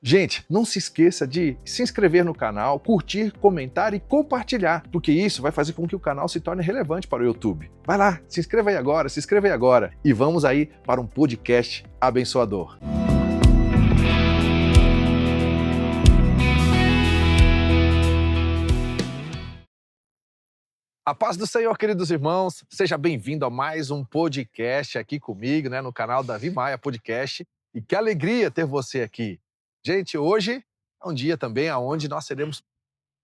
Gente, não se esqueça de se inscrever no canal, curtir, comentar e compartilhar, porque isso vai fazer com que o canal se torne relevante para o YouTube. Vai lá, se inscreva aí agora, se inscreva aí agora e vamos aí para um podcast abençoador. A paz do Senhor, queridos irmãos, seja bem-vindo a mais um podcast aqui comigo, no canal Davi Maia Podcast. E que alegria ter você aqui. Gente, hoje é um dia também onde nós seremos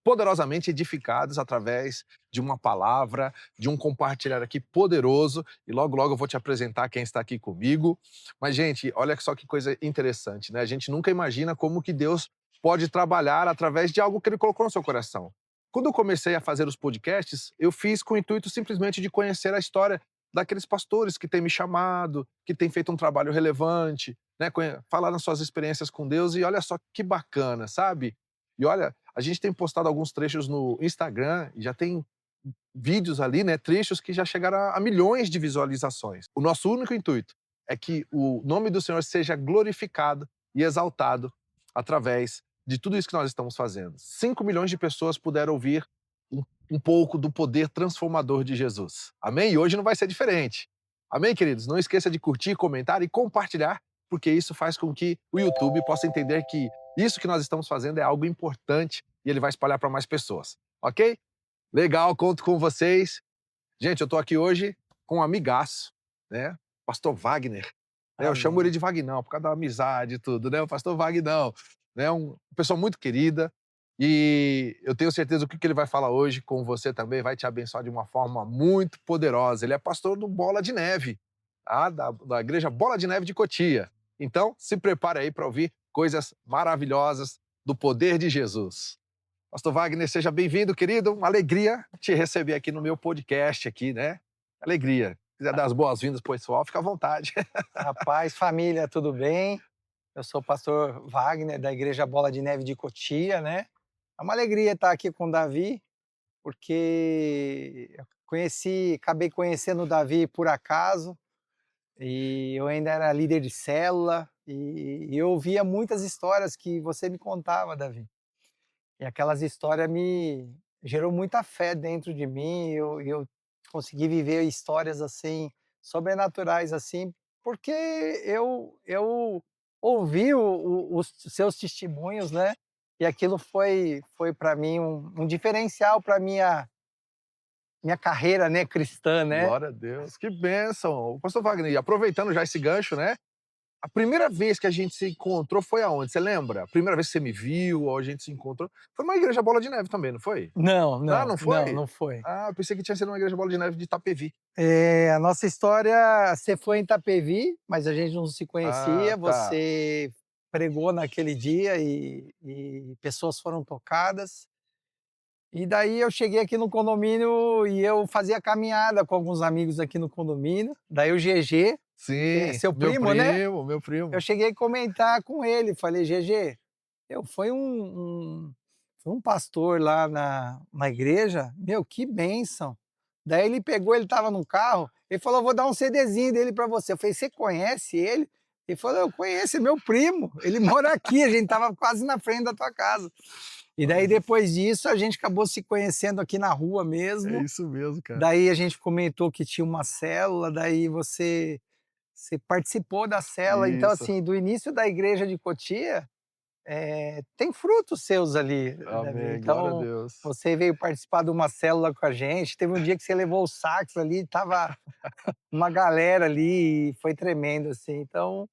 poderosamente edificados através de uma palavra, de um compartilhar aqui poderoso. E logo, logo eu vou te apresentar quem está aqui comigo. Mas, gente, olha só que coisa interessante, né? A gente nunca imagina como que Deus pode trabalhar através de algo que Ele colocou no seu coração. Quando eu comecei a fazer os podcasts, eu fiz com o intuito simplesmente de conhecer a história daqueles pastores que têm me chamado, que têm feito um trabalho relevante, né? Falar nas suas experiências com Deus e olha só que bacana, sabe? E olha, a gente tem postado alguns trechos no Instagram e já tem vídeos ali, né? Trechos que já chegaram a milhões de visualizações. O nosso único intuito é que o nome do Senhor seja glorificado e exaltado através de tudo isso que nós estamos fazendo. 5 milhões de pessoas puderam ouvir um pouco do poder transformador de Jesus. Amém? E hoje não vai ser diferente. Amém, queridos? Não esqueça de curtir, comentar e compartilhar, porque isso faz com que o YouTube possa entender que isso que nós estamos fazendo é algo importante e ele vai espalhar para mais pessoas. Ok? Legal, conto com vocês. Gente, eu estou aqui hoje com um amigaço, né? Pastor Wagner. Eu chamo ele de Vagnão, por causa da amizade e tudo, né? O pastor Vagnão, né? Uma pessoa muito querida. E eu tenho certeza que o que ele vai falar hoje com você também vai te abençoar de uma forma muito poderosa. Ele é pastor do Bola de Neve, tá? Da igreja Bola de Neve de Cotia. Então, se prepare aí para ouvir coisas maravilhosas do poder de Jesus. Pastor Wagner, seja bem-vindo, querido. Uma alegria te receber aqui no meu podcast, aqui, né? Alegria. Se quiser dar as boas-vindas pro pessoal, fica à vontade. Rapaz, família, tudo bem? Eu sou o pastor Wagner, da Igreja Bola de Neve de Cotia, né? É uma alegria estar aqui com o Davi, porque eu acabei conhecendo o Davi por acaso, e eu ainda era líder de célula, e eu ouvia muitas histórias que você me contava, Davi. E aquelas histórias me gerou muita fé dentro de mim, eu consegui viver histórias, assim, sobrenaturais, assim, porque eu ouvi os seus testemunhos, né, e aquilo foi para mim um diferencial para minha carreira, né, cristã, né. Glória a Deus, que bênção. Pastor Wagner, e aproveitando já esse gancho, né? A primeira vez que a gente se encontrou foi aonde? Você lembra? A primeira vez que você me viu ou a gente se encontrou? Foi numa igreja Bola de Neve também, não foi? Não, Ah, não, não não, foi? não foi. Ah, eu pensei que tinha sido uma igreja Bola de Neve de Itapevi. A nossa história, você foi em Itapevi, mas a gente não se Ah, conhecia, tá. você pregou naquele dia e pessoas foram tocadas. E daí eu cheguei aqui no condomínio e eu fazia caminhada com alguns amigos aqui no condomínio, daí o GG, que é Sim, seu meu primo, né, primo, meu eu primo. cheguei a comentar com ele, falei: "GG, foi um pastor lá na igreja, meu, que bênção". Daí ele pegou, ele estava no carro, ele falou: "Vou dar um CDzinho dele para você". Eu falei: "Você conhece ele?". Ele falou: "Eu conheço, é meu primo, ele mora aqui, a gente estava quase na frente da tua casa". E daí Olha, depois disso a gente acabou se conhecendo aqui na rua é mesmo, isso mesmo, cara. daí a gente comentou que tinha uma célula, daí você participou da célula, então Isso. assim, do início da igreja de Cotia, tem frutos seus ali, Davi. Amém, glória a Então, Deus. você veio participar de uma célula com a gente, teve um dia que você levou o sax ali, tava uma galera ali, e foi tremendo, assim. Então,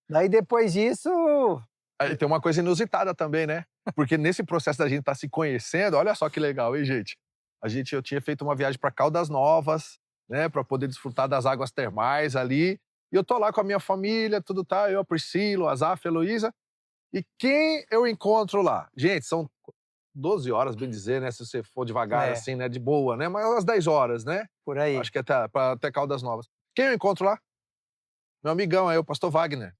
daí depois disso Aí tem uma coisa inusitada também, né? Porque nesse processo da gente estar se conhecendo, olha só que legal, hein, gente? Eu tinha feito uma viagem para Caldas Novas, né, para poder desfrutar das águas termais ali. E eu tô lá com a minha família, tudo tá, eu, a Priscila, o Azaf, a Heloísa. E quem eu encontro lá? Gente, são 12 horas, bem dizer, né? Se você for devagar, é, assim, né? De boa, né? Mas umas 10 horas, né? por aí. Acho que até Caldas Novas. Quem eu encontro lá? Meu amigão, aí, o pastor Wagner.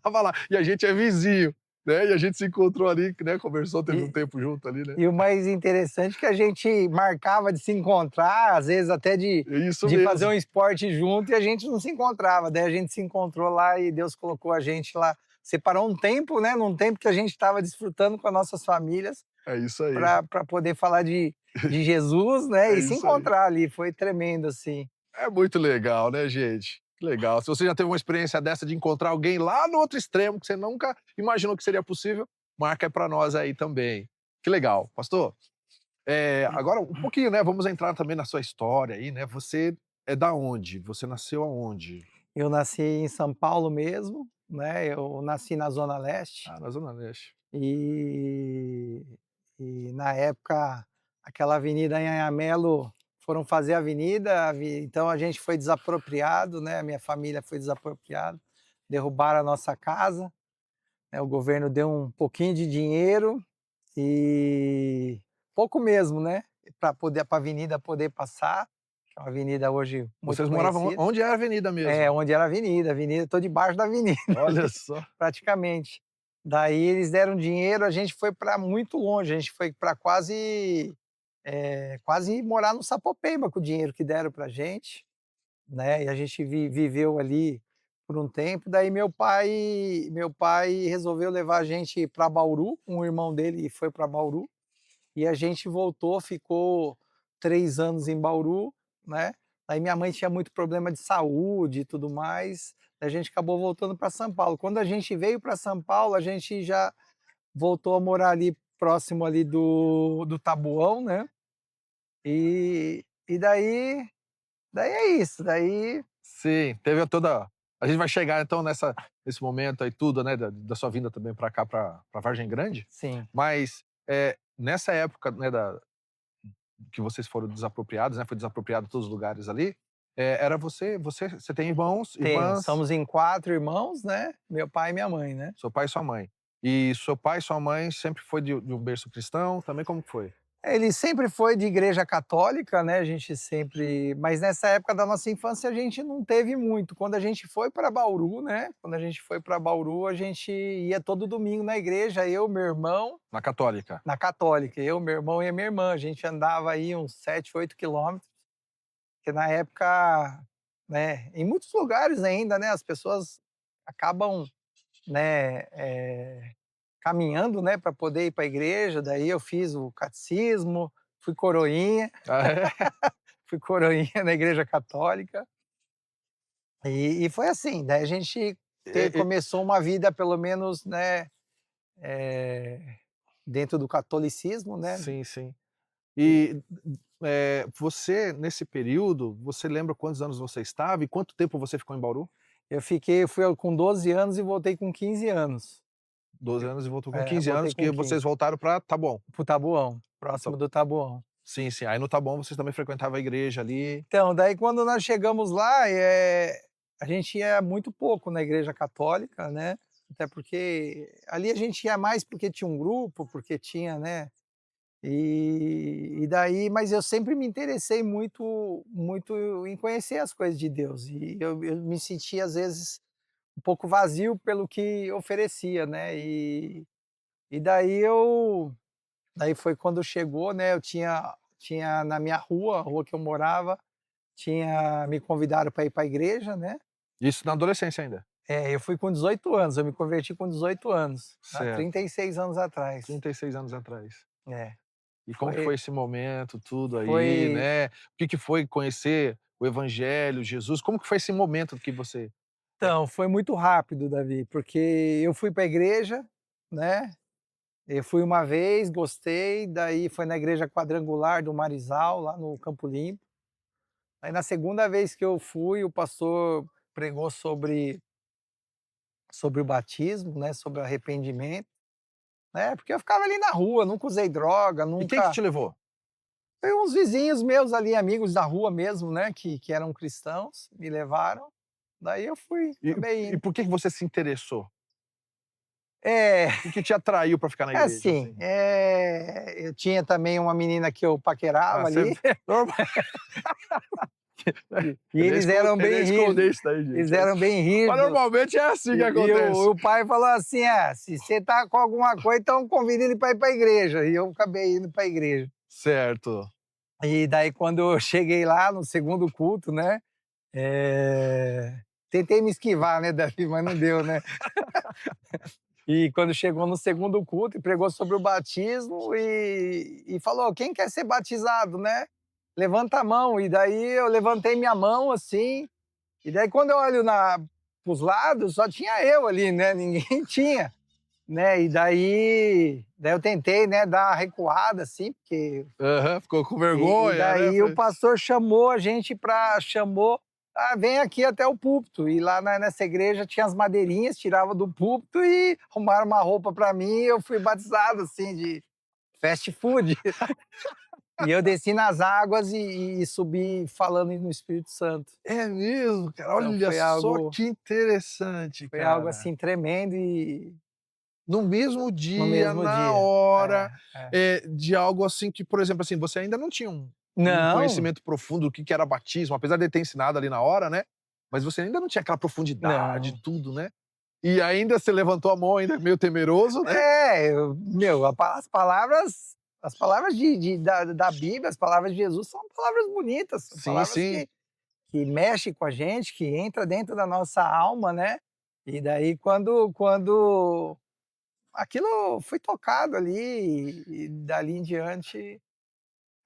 Tava lá. E a gente é vizinho, né? E a gente se encontrou ali, né? Conversou, teve um E tempo junto ali, né? e o mais interessante é que a gente marcava de se encontrar, às vezes até de É isso de fazer um mesmo. esporte junto e a gente não se encontrava, daí a gente se encontrou lá e Deus colocou a gente lá separar um tempo, né, num tempo que a gente estava desfrutando com as nossas famílias, É isso aí. para poder falar de Jesus, né, É e se isso aí. encontrar ali, foi tremendo, assim. É muito legal, né, gente? Que legal. Se você já teve uma experiência dessa de encontrar alguém lá no outro extremo que você nunca imaginou que seria possível, marca aí pra nós aí também. Que legal. Pastor, agora um pouquinho, né, vamos entrar também na sua história aí, né, você é da onde? Você nasceu aonde? Eu nasci em São Paulo mesmo, né, eu nasci na Zona Leste, Ah, na Zona Leste. e na época, aquela avenida Anhangamelo, foram fazer a avenida, então a gente foi desapropriado, né, a minha família foi desapropriada, derrubaram a nossa casa, né, o governo deu um pouquinho de dinheiro, e pouco mesmo, né, para a avenida poder passar, que é uma avenida hoje muito Vocês moravam conhecida. onde é a avenida É, mesmo? onde era a avenida, tô debaixo da avenida, Olha só. praticamente. Daí eles deram dinheiro, a gente foi para muito longe, a gente foi para quase morar no Sapopemba com o dinheiro que deram pra gente, né, e a gente viveu ali por um tempo, daí meu pai resolveu levar a gente para Bauru, um irmão dele foi para Bauru, e a gente voltou, ficou 3 anos em Bauru, né, aí minha mãe tinha muito problema de saúde e tudo mais, a gente acabou voltando para São Paulo. Quando a gente veio para São Paulo, a gente já voltou a morar ali próximo ali do Taboão, né, e daí é isso, daí Sim, teve toda a gente vai chegar então nesse momento aí tudo, né, da sua vinda também pra cá, pra Vargem Grande, sim. mas, nessa época, né, que vocês foram desapropriados, né, foi desapropriado todos os lugares ali, era você tem irmãos, Tenho, irmãs, somos em 4 irmãos, né, meu pai e minha mãe, né. seu pai e sua mãe. E seu pai e sua mãe sempre foi de um berço cristão, também como que foi? Ele sempre foi de igreja católica, né, a gente sempre mas nessa época da nossa infância a gente não teve muito. Quando a gente foi para Bauru, né, quando a gente foi para Bauru, a gente ia todo domingo na igreja, eu, meu irmão, Na católica? na católica, eu, meu irmão e a minha irmã, a gente andava aí uns 7, 8 quilômetros, porque na época, né, em muitos lugares ainda, né, as pessoas acabam, né, caminhando, né, para poder ir para a igreja, daí eu fiz o catecismo, fui coroinha, Ah, é? fui coroinha na igreja católica, e foi assim, daí a gente E começou uma vida pelo menos, né, eh, dentro do catolicismo, né. sim, sim. E E, você nesse período, você lembra quantos anos você estava e quanto tempo você ficou em Bauru? eu fui com 12 anos e voltei com 15 anos. 12 anos e voltou com 15 Voltei anos, com que vocês 15, voltaram pra Taboão. para o Taboão, Pra Ta próximo do Taboão. sim, sim. Aí no Taboão vocês também frequentavam a igreja ali. Então, daí quando nós chegamos lá, a gente ia muito pouco na igreja católica, né, até porque ali a gente ia mais porque tinha um grupo, porque tinha, né, e daí mas eu sempre me interessei muito em conhecer as coisas de Deus, e eu me sentia às vezes um pouco vazio pelo que oferecia, né, e daí foi quando chegou, né, eu tinha na minha rua, a rua que eu morava, me convidaram para ir para a igreja, né. Isso na adolescência ainda? Eu fui com 18 anos, eu me converti com 18 anos, há Certo. 36 anos atrás. 36 anos atrás. É, E como que foi foi esse momento, tudo aí, foi né? O que que foi conhecer o evangelho, Jesus? Como que foi esse momento que você então, foi muito rápido, Davi, porque eu fui para a igreja, né, eu fui uma vez, gostei, daí foi na igreja quadrangular do Marizal, lá no Campo Limpo. Aí na segunda vez que eu fui, o pastor pregou sobre o batismo, né, sobre o arrependimento, né, porque eu ficava ali na rua, nunca usei droga, e quem que nunca te levou? foi uns vizinhos meus ali, amigos da rua mesmo, né, que eram cristãos, me levaram, daí eu fui, E acabei e indo. por que que você se interessou? É, O que que te atraiu pra ficar na é igreja, assim, assim? eu tinha também uma menina que eu Ah, paquerava você ali, normal. e eles eram Ele ia bem esconder rígidos, isso daí, eles gente. eram bem Mas rígidos. normalmente é assim que E acontece. o pai falou assim: se você tá com alguma coisa, então convida ele para ir para a igreja. E eu acabei indo para a igreja. Certo. E daí, quando eu cheguei lá no segundo culto, né? tentei me esquivar, né, Davi, mas não deu, né? E quando chegou no segundo culto, e pregou sobre o batismo e falou: quem quer ser batizado, né? Levanta a mão. E daí eu levantei minha mão assim, e daí quando eu olho pros lados, só tinha eu ali, né? Ninguém tinha, né? E daí eu tentei, né, dar uma recuada assim, porque Aham, ficou com e vergonha, né? daí o pastor chamou a gente vem aqui até o púlpito. E lá nessa igreja tinha as madeirinhas, tirava do púlpito e arrumaram uma roupa para mim e eu fui batizado, assim, de fast food. E eu desci nas águas e subi falando no Espírito Santo. É mesmo, cara. Então Olha só que interessante, foi algo cara. assim tremendo e No mesmo no dia, mesmo na dia. hora, É. de algo assim que, por exemplo, assim, você ainda não tinha um Não, conhecimento profundo do que era batismo, apesar de ele ter ensinado ali na hora, né, mas você ainda não tinha aquela profundidade, não. tudo, né. E ainda você levantou a mão ainda meio temeroso, né. As palavras da Bíblia, as palavras de Jesus são palavras bonitas, são Sim, palavras sim. que mexem com a gente, que entra dentro da nossa alma, né? E daí quando aquilo foi tocado ali, e dali em diante,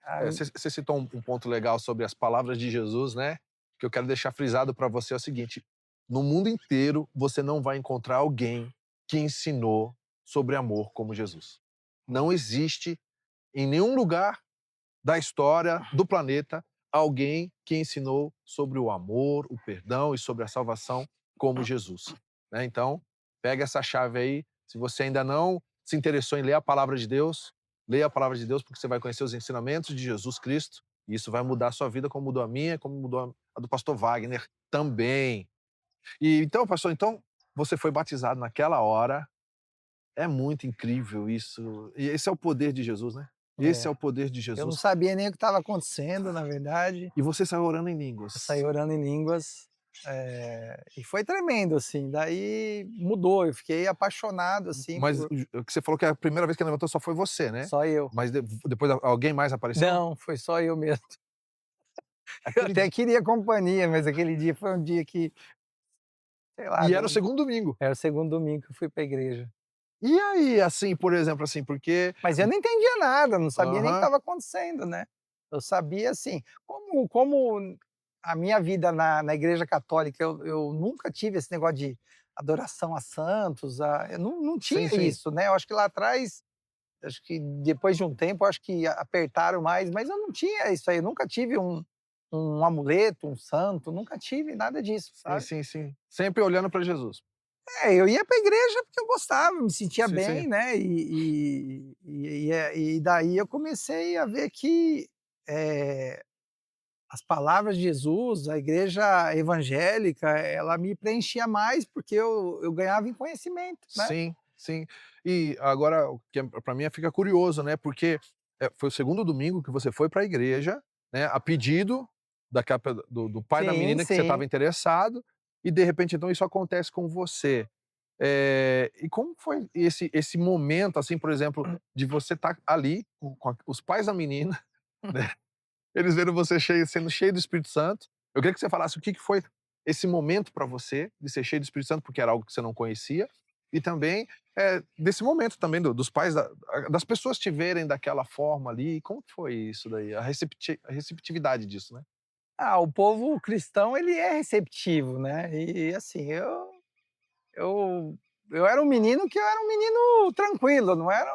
a Você citou um ponto legal sobre as palavras de Jesus, né, que eu quero deixar frisado para você é o seguinte: no mundo inteiro você não vai encontrar alguém que ensinou sobre amor como Jesus. Não existe em nenhum lugar da história do planeta alguém que ensinou sobre o amor, o perdão e sobre a salvação como Jesus, né. Então, pega essa chave aí, se você ainda não se interessou em ler a palavra de Deus, leia a palavra de Deus, porque você vai conhecer os ensinamentos de Jesus Cristo, e isso vai mudar a sua vida como mudou a minha, como mudou a do pastor Wagner também. E então, pastor, então você foi batizado naquela hora, é muito incrível isso, e esse é o poder de Jesus, né. Esse é, é o poder de eu não Jesus. sabia nem o que estava acontecendo, na verdade. E você saiu orando em Eu saí línguas. orando em línguas, e foi tremendo, assim. Daí mudou, eu fiquei apaixonado, assim, Mas por o que você falou que a primeira vez que levantou só foi você, né. só eu. Mas depois alguém mais apareceu? Não, foi só eu mesmo. Eu Aquele até di queria companhia, mas aquele dia foi um dia que, sei lá, E era o deu segundo domingo. era o segundo domingo que eu fui pra igreja. E aí, assim, por exemplo, assim, porque Mas eu não entendia nada, não sabia nem o que aham, estava acontecendo, né. Eu sabia, assim, como a minha vida na igreja católica, eu nunca tive esse negócio de adoração a santos, eu não sim, tinha sim. isso, né. Eu acho que lá atrás, acho que depois de um tempo, acho que apertaram mais, mas eu não tinha isso aí, eu nunca tive um amuleto, um santo, nunca tive nada disso, Sim, sabe. sim, sim. Sempre olhando para Jesus. Eu ia pra igreja porque eu gostava, me sentia Sim, sim. bem, né, e daí eu comecei a ver que, eh, as palavras de Jesus, a igreja evangélica, ela me preenchia mais, porque eu ganhava em conhecimento, né. Sim, sim. E agora o que para mim fica curioso, né, porque, foi o segundo domingo que você foi para a igreja, né, a pedido do pai da Sim, menina que você sim. estava interessado, e de repente então isso acontece com você. E como foi esse momento, assim, por exemplo, de você estar ali com os pais da menina, né, eles vendo você sendo cheio do Espírito Santo. Eu queria que você falasse o que foi esse momento para você de ser cheio do Espírito Santo, porque era algo que você não conhecia, e também, desse momento também dos pais das pessoas te verem daquela forma ali, como que foi isso daí? A receptividade disso, né? O povo cristão, ele é receptivo, né, assim, Eu eu era um menino que eu era um menino tranquilo, não era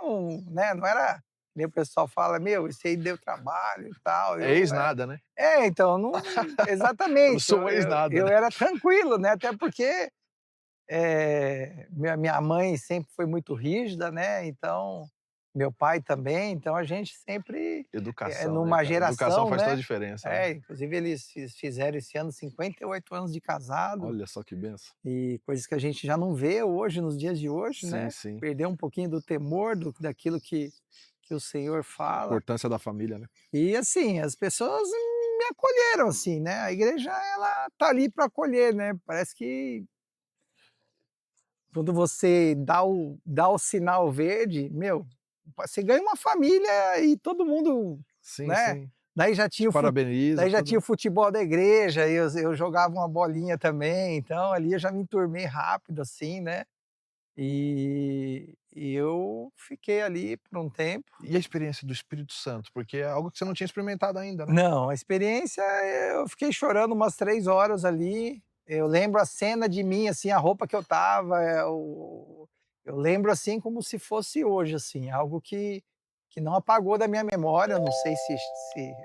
né, não era que nem o pessoal fala: "Meu, esse aí deu trabalho e tal", É ex nada, né? então, não Eu não exatamente, sou um ex nada, eu né? era tranquilo, né, até porque, minha mãe sempre foi muito rígida, né, então meu pai também, então a gente sempre, Educação, né, numa cara? Educação geração, faz toda a né, diferença, né? inclusive eles fizeram esse ano 58 anos de casado. Olha só que benção. E coisas que a gente já não vê hoje, nos dias de hoje, Sim, né, sim. perdeu um pouquinho do temor daquilo que o Senhor fala. Importância da família, né? E assim, as pessoas me acolheram, assim, né, a igreja ela tá ali para acolher, né, parece que quando você dá o sinal verde, meu, você ganha uma família e todo mundo, Sim, né, sim. Daí já Te tinha parabeniza, daí já tinha tudo. o futebol da igreja, eu jogava uma bolinha também, então ali eu já me enturmei rápido, assim, né. E eu fiquei ali por um tempo. E a experiência do Espírito Santo? Porque é algo que você não tinha experimentado ainda, né? Não, a experiência, eu fiquei chorando umas 3 horas ali. Eu lembro a cena de mim, assim, a roupa que eu estava, eu lembro, assim, como se fosse hoje, assim, algo que não apagou da minha memória. Eu não sei se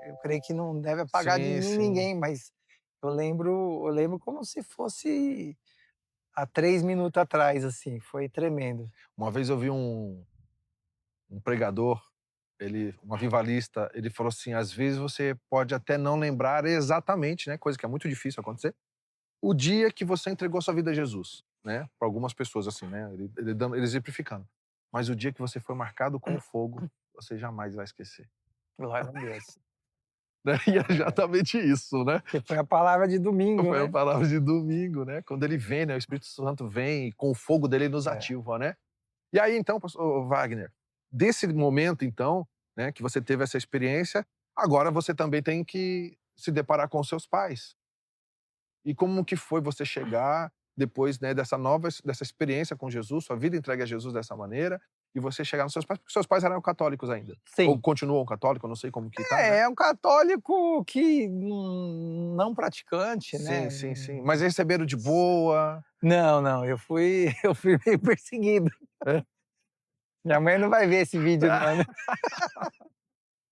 eu creio que não deve apagar de Sim, mim sim. ninguém, mas eu lembro como se fosse há 3 minutos atrás, assim, foi tremendo. Uma vez eu vi um pregador, um avivalista, ele falou assim: às vezes você pode até não lembrar exatamente, né, coisa que é muito difícil acontecer, o dia que você entregou sua vida a Jesus, né, para algumas pessoas assim, né, ele exemplificando. Mas o dia que você foi marcado com o fogo, você jamais vai esquecer. Glória a Deus. Né, e é É, exatamente isso, né. que foi a palavra de domingo, Foi a né. palavra de domingo, né, quando ele vem, né, o Espírito Santo vem e com o fogo dele ele nos É. ativa, né. E aí então, ô Wagner, desse momento então, né, que você teve essa experiência, agora você também tem que se deparar com os seus pais. E como que foi você chegar depois, né, dessa experiência com Jesus, sua vida entregue a Jesus dessa maneira, e você chegar nos seus pais, porque seus pais eram católicos ainda, ou Sim. continuam católicos, eu não sei como que tá, né. É um católico que não praticante, Sim, né. sim, sim. Mas receberam de boa? Não, não, eu fui eu fui meio perseguido. Hã? Minha mãe não vai ver esse vídeo não, né.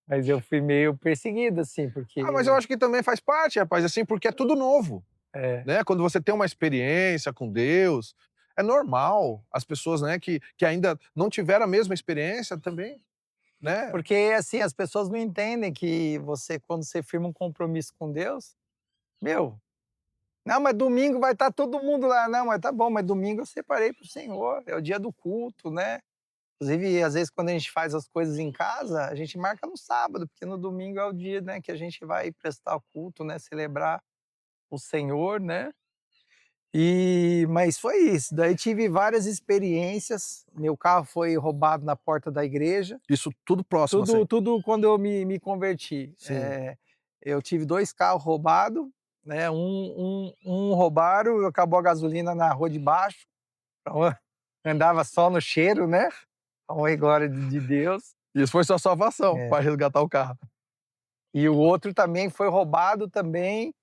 Mas eu fui meio perseguido, assim, Ah, mas eu porque acho que também faz parte, rapaz, assim, porque é tudo novo. é, Né, quando você tem uma experiência com Deus, é normal as pessoas, né, que ainda não tiveram a mesma experiência também, né. porque, assim, as pessoas não entendem que você, quando você firma um compromisso com Deus, meu: "Não, mas domingo vai estar todo mundo lá". "Não, mas tá bom, mas domingo eu separei para o Senhor, é o dia do culto, né". Inclusive, às vezes, quando a gente faz as coisas em casa, a gente marca no sábado, porque no domingo é o dia, né, que a gente vai prestar o culto, né, celebrar o Senhor, né. Mas foi isso, daí tive várias experiências, meu carro foi roubado na porta da igreja, Isso tudo próximo, tudo assim? tudo quando eu me converti. Sim. Eu tive 2 carros roubados, né, um roubaram e acabou a gasolina na rua de baixo, então andava só no cheiro, né, a honra e glória de Deus. Isso foi sua salvação É. para resgatar o carro. E o outro também foi roubado também,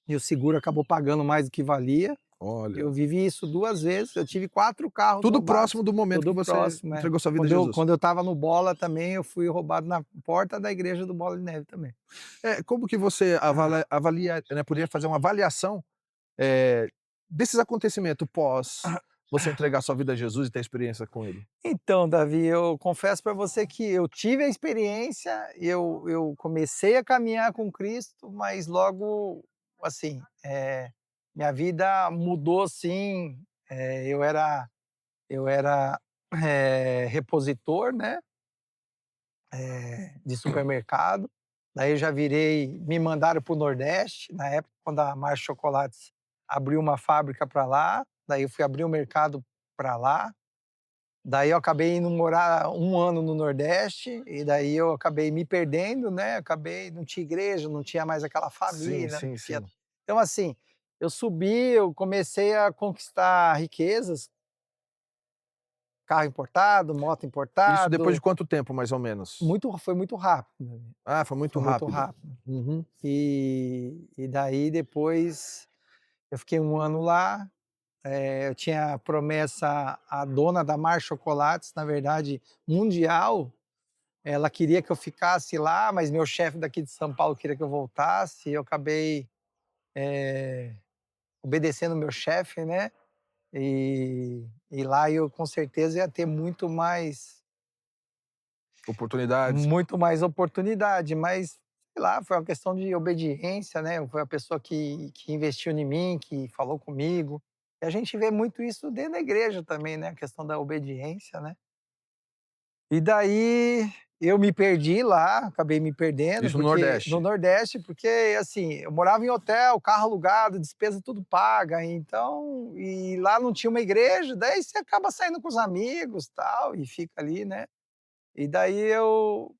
e o seguro acabou pagando mais do que valia. Olha, Eu vivi isso 2 vezes, eu tive 4 carros tudo roubados, próximo do momento que tudo você próximo, é. entregou sua vida a Quando eu Jesus. quando eu estava no Bola também, eu fui roubado na porta da igreja do Bola de Neve também. Como que você avalia, né, poderia fazer uma avaliação, desses acontecimentos pós você entregar sua vida a Jesus e ter experiência com ele? Então, Davi, eu confesso para você que eu tive a experiência, eu comecei a caminhar com Cristo, mas logo, assim, minha vida mudou, assim. Eu era repositor, né, de supermercado, daí eu já virei, me mandaram para o Nordeste, na época quando a Marcha Chocolates abriu uma fábrica para lá, daí eu fui abrir o mercado para lá, daí eu acabei indo morar 1 ano no Nordeste, e daí eu acabei me perdendo, né, acabei, não tinha igreja, não tinha mais aquela Sim, família, não sim, tinha. sim. Então, assim, eu subi, eu comecei a conquistar riquezas, carro importado, moto Isso depois de importado. quanto tempo, mais ou menos? Foi muito rápido, né, Ah, foi muito foi muito rápido. rápido. Uhum. E daí depois eu fiquei 1 ano lá, eu tinha promessa, a dona da Mar Chocolates, na verdade mundial, ela queria que eu ficasse lá, mas meu chefe daqui de São Paulo queria que eu voltasse, e eu acabei, obedecendo o meu chefe, né, e lá eu com certeza ia ter Oportunidades. muito mais oportunidade, mas, sei lá, foi uma questão de obediência, né, foi a pessoa que investiu em mim, que falou comigo. E a gente vê muito isso dentro da igreja também, né, a questão da obediência, né. E daí eu me perdi lá, acabei me perdendo, Isso no porque no Nordeste. Nordeste, porque, assim, eu morava em hotel, carro alugado, despesa tudo paga, então, e lá não tinha uma igreja, daí você acaba saindo com os amigos, tal, e fica ali, né. E daí eu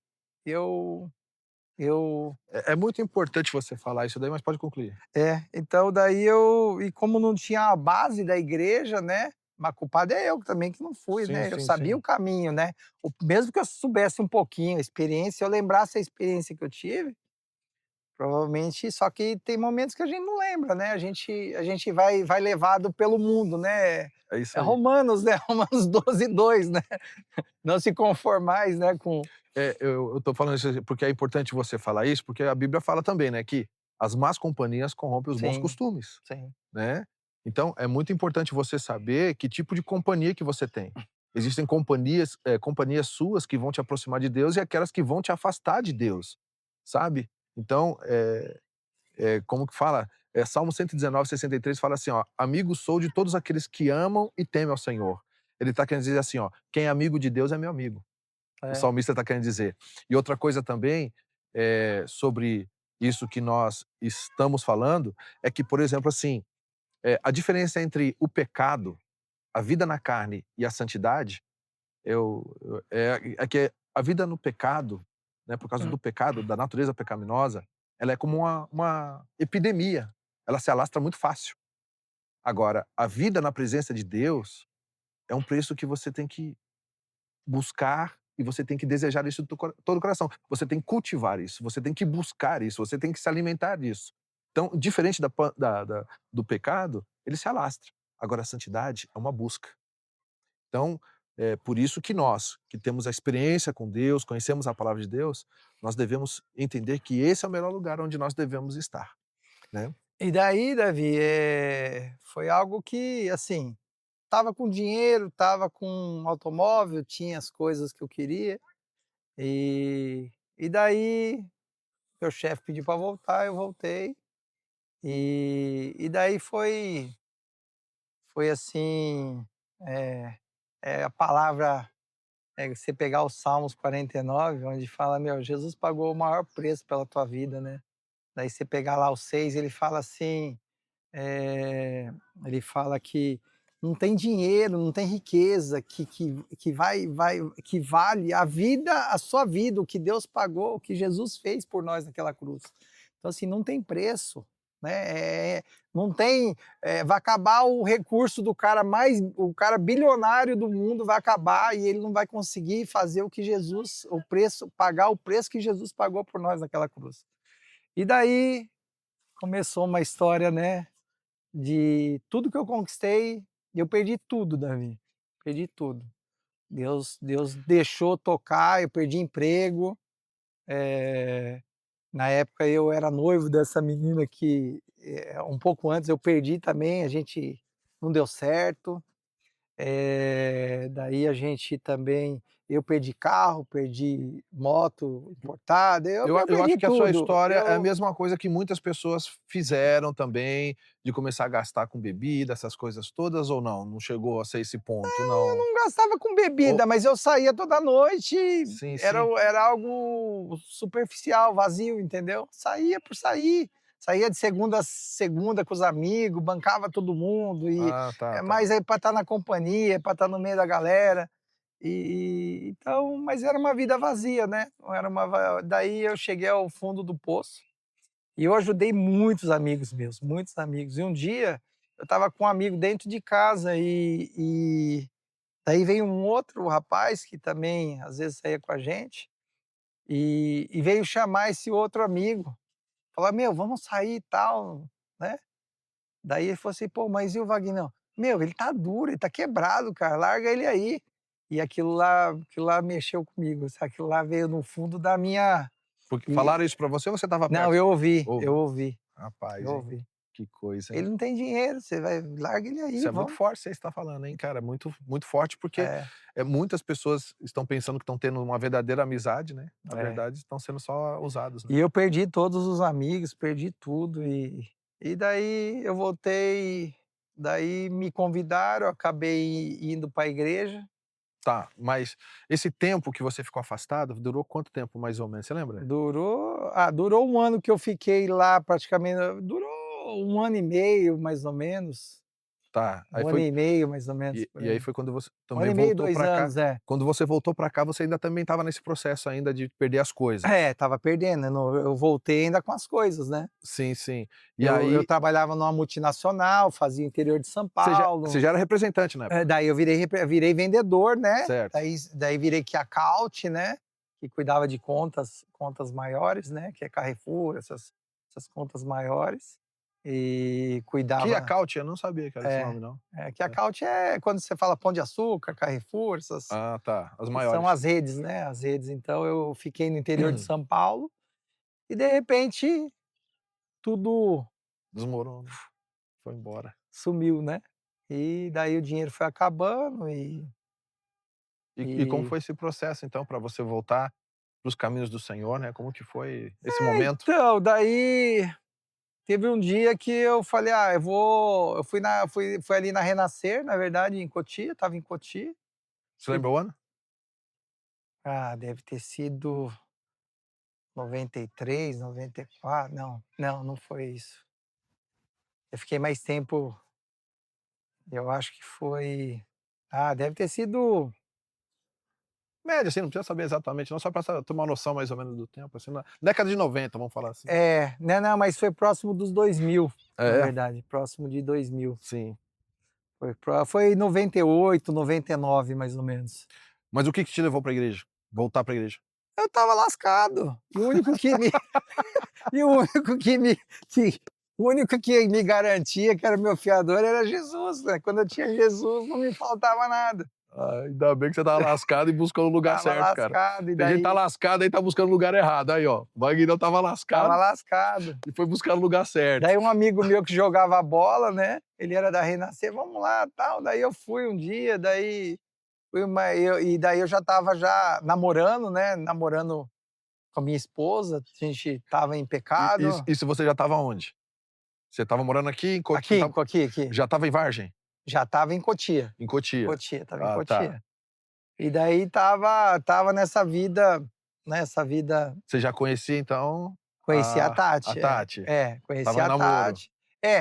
Eu É muito importante você falar isso daí, mas pode concluir. então daí e como não tinha a base da igreja, né, mas culpado é eu também que não fui, Sim, né, eu sim, sabia sim. o caminho, né, mesmo que eu soubesse um pouquinho a experiência, eu lembrasse a experiência que eu tive, provavelmente só que tem momentos que a gente não lembra, né, a gente vai levado pelo mundo, né, É isso é aí. Romanos, né, Romanos 12:2, né, não se conformais, né, com Eu tô falando isso porque é importante você falar isso, porque a Bíblia fala também, né, que as más companhias corrompem os bons sim, costumes, sim. né. Então é muito importante você saber que tipo de companhia que você tem. Existem companhias suas que vão te aproximar de Deus e aquelas que vão te afastar de Deus, sabe. Então, como que fala? Salmo 119:63 fala assim, ó: "Amigo sou de todos aqueles que amam e temem ao Senhor". Ele tá querendo dizer assim, ó: "Quem é amigo de Deus é meu amigo". O É. salmista está querendo dizer. E outra coisa também, sobre isso que nós estamos falando, é que, por exemplo, assim, a diferença entre o pecado, a vida na carne e a santidade, é que a vida no pecado, né, por causa Hum. do pecado, da natureza pecaminosa, ela é como uma epidemia, ela se alastra muito fácil. Agora, a vida na presença de Deus é um preço que você tem que buscar e você tem que desejar isso de todo o coração. Você tem que cultivar isso, você tem que buscar isso, você tem que se alimentar disso. Então, diferente do pecado, ele se alastra. Agora, a santidade é uma busca. Então, é por isso que nós, que temos a experiência com Deus, conhecemos a palavra de Deus, nós devemos entender que esse é o melhor lugar onde nós devemos estar, né. E daí, Davi, foi algo que, assim, tava com dinheiro, tava com um automóvel, tinha as coisas que eu queria, e daí meu chefe pediu para voltar, eu voltei, e daí foi assim, eh a palavra você pegar o Salmos 49, onde fala: "Meu, Jesus pagou o maior preço pela tua vida", né. Daí você pegar lá o 6, ele fala assim. Eh, ele fala que não tem dinheiro, não tem riqueza que que vale a vida, a sua vida, o que Deus pagou, o que Jesus fez por nós naquela cruz. Então, assim, não tem preço, né, não tem, vai acabar o recurso do cara o cara bilionário do mundo vai acabar e ele não vai conseguir fazer o que Jesus o preço pagar o preço que Jesus pagou por nós naquela cruz. E daí começou uma história, né, de tudo que eu conquistei, eu perdi tudo, Davi, perdi tudo. Deus deixou tocar, eu perdi emprego, na época eu era noivo dessa menina que, um pouco antes eu perdi também, a gente não deu certo. Daí a gente também eu perdi carro, perdi moto importada, eu Eu acho perdi que a sua tudo. história é a mesma coisa que muitas pessoas fizeram também, de começar a gastar com bebida, essas coisas todas, ou não? Não chegou a ser esse ponto, não? Não gastava com Ou bebida, mas eu saía toda noite, sim, sim. era algo superficial, vazio, entendeu? Saía por sair, saía de segunda a segunda com os amigos, bancava todo mundo Ah, tá, mas tá. é para estar na companhia, para estar no meio da galera, então mas era uma vida vazia, né, não era uma va daí eu cheguei ao fundo do poço, e eu ajudei muitos amigos meus, muitos amigos. E um dia, eu estava com um amigo dentro de casa daí veio um outro rapaz que também às vezes saía com a gente, e veio chamar esse outro amigo, falar: "Meu, vamos sair e tal", né. Daí ele falou assim: "Pô, mas e o Vagnão?" "Meu, ele tá duro, ele tá quebrado, cara, larga ele aí". E aquilo lá mexeu comigo, sabe, aquilo lá veio no fundo da minha Porque e falaram isso pra você ou você estava não, perto? eu Ouve ouvi, eu rapaz, hein, ouvi. que coisa, hein. "Ele não tem dinheiro, você vai larga ele aí, Isso é muito vamos". forte isso aí que você tá falando, hein, cara, muito muito forte, porque, É, muitas pessoas estão pensando que estão tendo uma verdadeira amizade, né, na é. verdade estão sendo só usados, né. E eu perdi todos os amigos, perdi tudo e daí eu voltei, daí me convidaram, eu acabei indo para a igreja, Tá, mas esse tempo que você ficou afastado, durou quanto tempo mais ou menos, você lembra? durou um ano que eu fiquei lá praticamente durou um ano e meio mais ou menos, Tá, aí 1 ano foi e meio mais ou menos, e por e aí aí. foi quando você 1 ano também e meio, voltou 2 pra cá. anos, é. Quando você voltou pra cá, você ainda também estava nesse processo ainda de perder as coisas. É, estava perdendo, eu voltei ainda com as coisas, né. Sim, sim. E Eu aí trabalhava numa multinacional, fazia interior de São você Paulo, já era representante na época? daí eu virei vendedor, né, Certo. daí virei key account, né, que cuidava de contas maiores, né, que é Carrefour, essas contas maiores, e Key cuidava Account, eu não sabia que era esse é, nome não. key É. account é quando você fala Pão de Açúcar, Carrefour, essas Ah, tá, as são maiores. as redes, né, as redes. Então eu fiquei no interior de São Paulo e de repente tudo Desmoronou, né, foi embora. sumiu, né. E daí o dinheiro foi acabando E como e foi esse processo então para você voltar para os caminhos do Senhor, né, como que foi esse momento? então, daí teve um dia que eu falei: "Ah, eu fui ali na Renascer, na verdade, em Cotia, estava em Cotia". Você Fui lembra o ano? deve ter sido 93, 94, não foi isso. Eu fiquei mais tempo, eu acho que foi deve ter sido Média, assim, não precisa saber exatamente não, só para ter uma noção mais ou menos do tempo, assim, na década de 90, vamos falar assim. não, mas foi próximo dos 2000, na É, verdade, próximo de 2000. sim. Foi 98, 99 mais ou menos. Mas o que que te levou para a igreja? Voltar para a igreja? Eu estava lascado, e o único que me e o único que o único que me garantia que era meu fiador era Jesus, né, quando eu tinha Jesus não me faltava nada. Ah, ainda bem que você estava lascado e buscou o lugar Estava certo, cara. lascado e Tem gente que tá daí lascado aí, tá buscando o lugar errado, aí ó, o Wagner estava estava lascado lascado. e foi buscar no lugar certo. Daí um amigo meu que jogava bola, né, ele era da Renascer: "Vamos lá, tal", daí eu fui um dia, daí fui uma eu e daí eu já estava já namorando, né, namorando com a minha esposa, a gente estava em E isso pecado. isso você já estava onde? Você estava morando aqui em Cotia, Aqui, aqui. já estava em Vargem? Já estava em Cotia, Em Cotia. estava em Ah, tá. Cotia. E daí estava nessa vida, Você já conhecia então conheci a a Tati, Tati? conheci Estava em a namoro. Tati.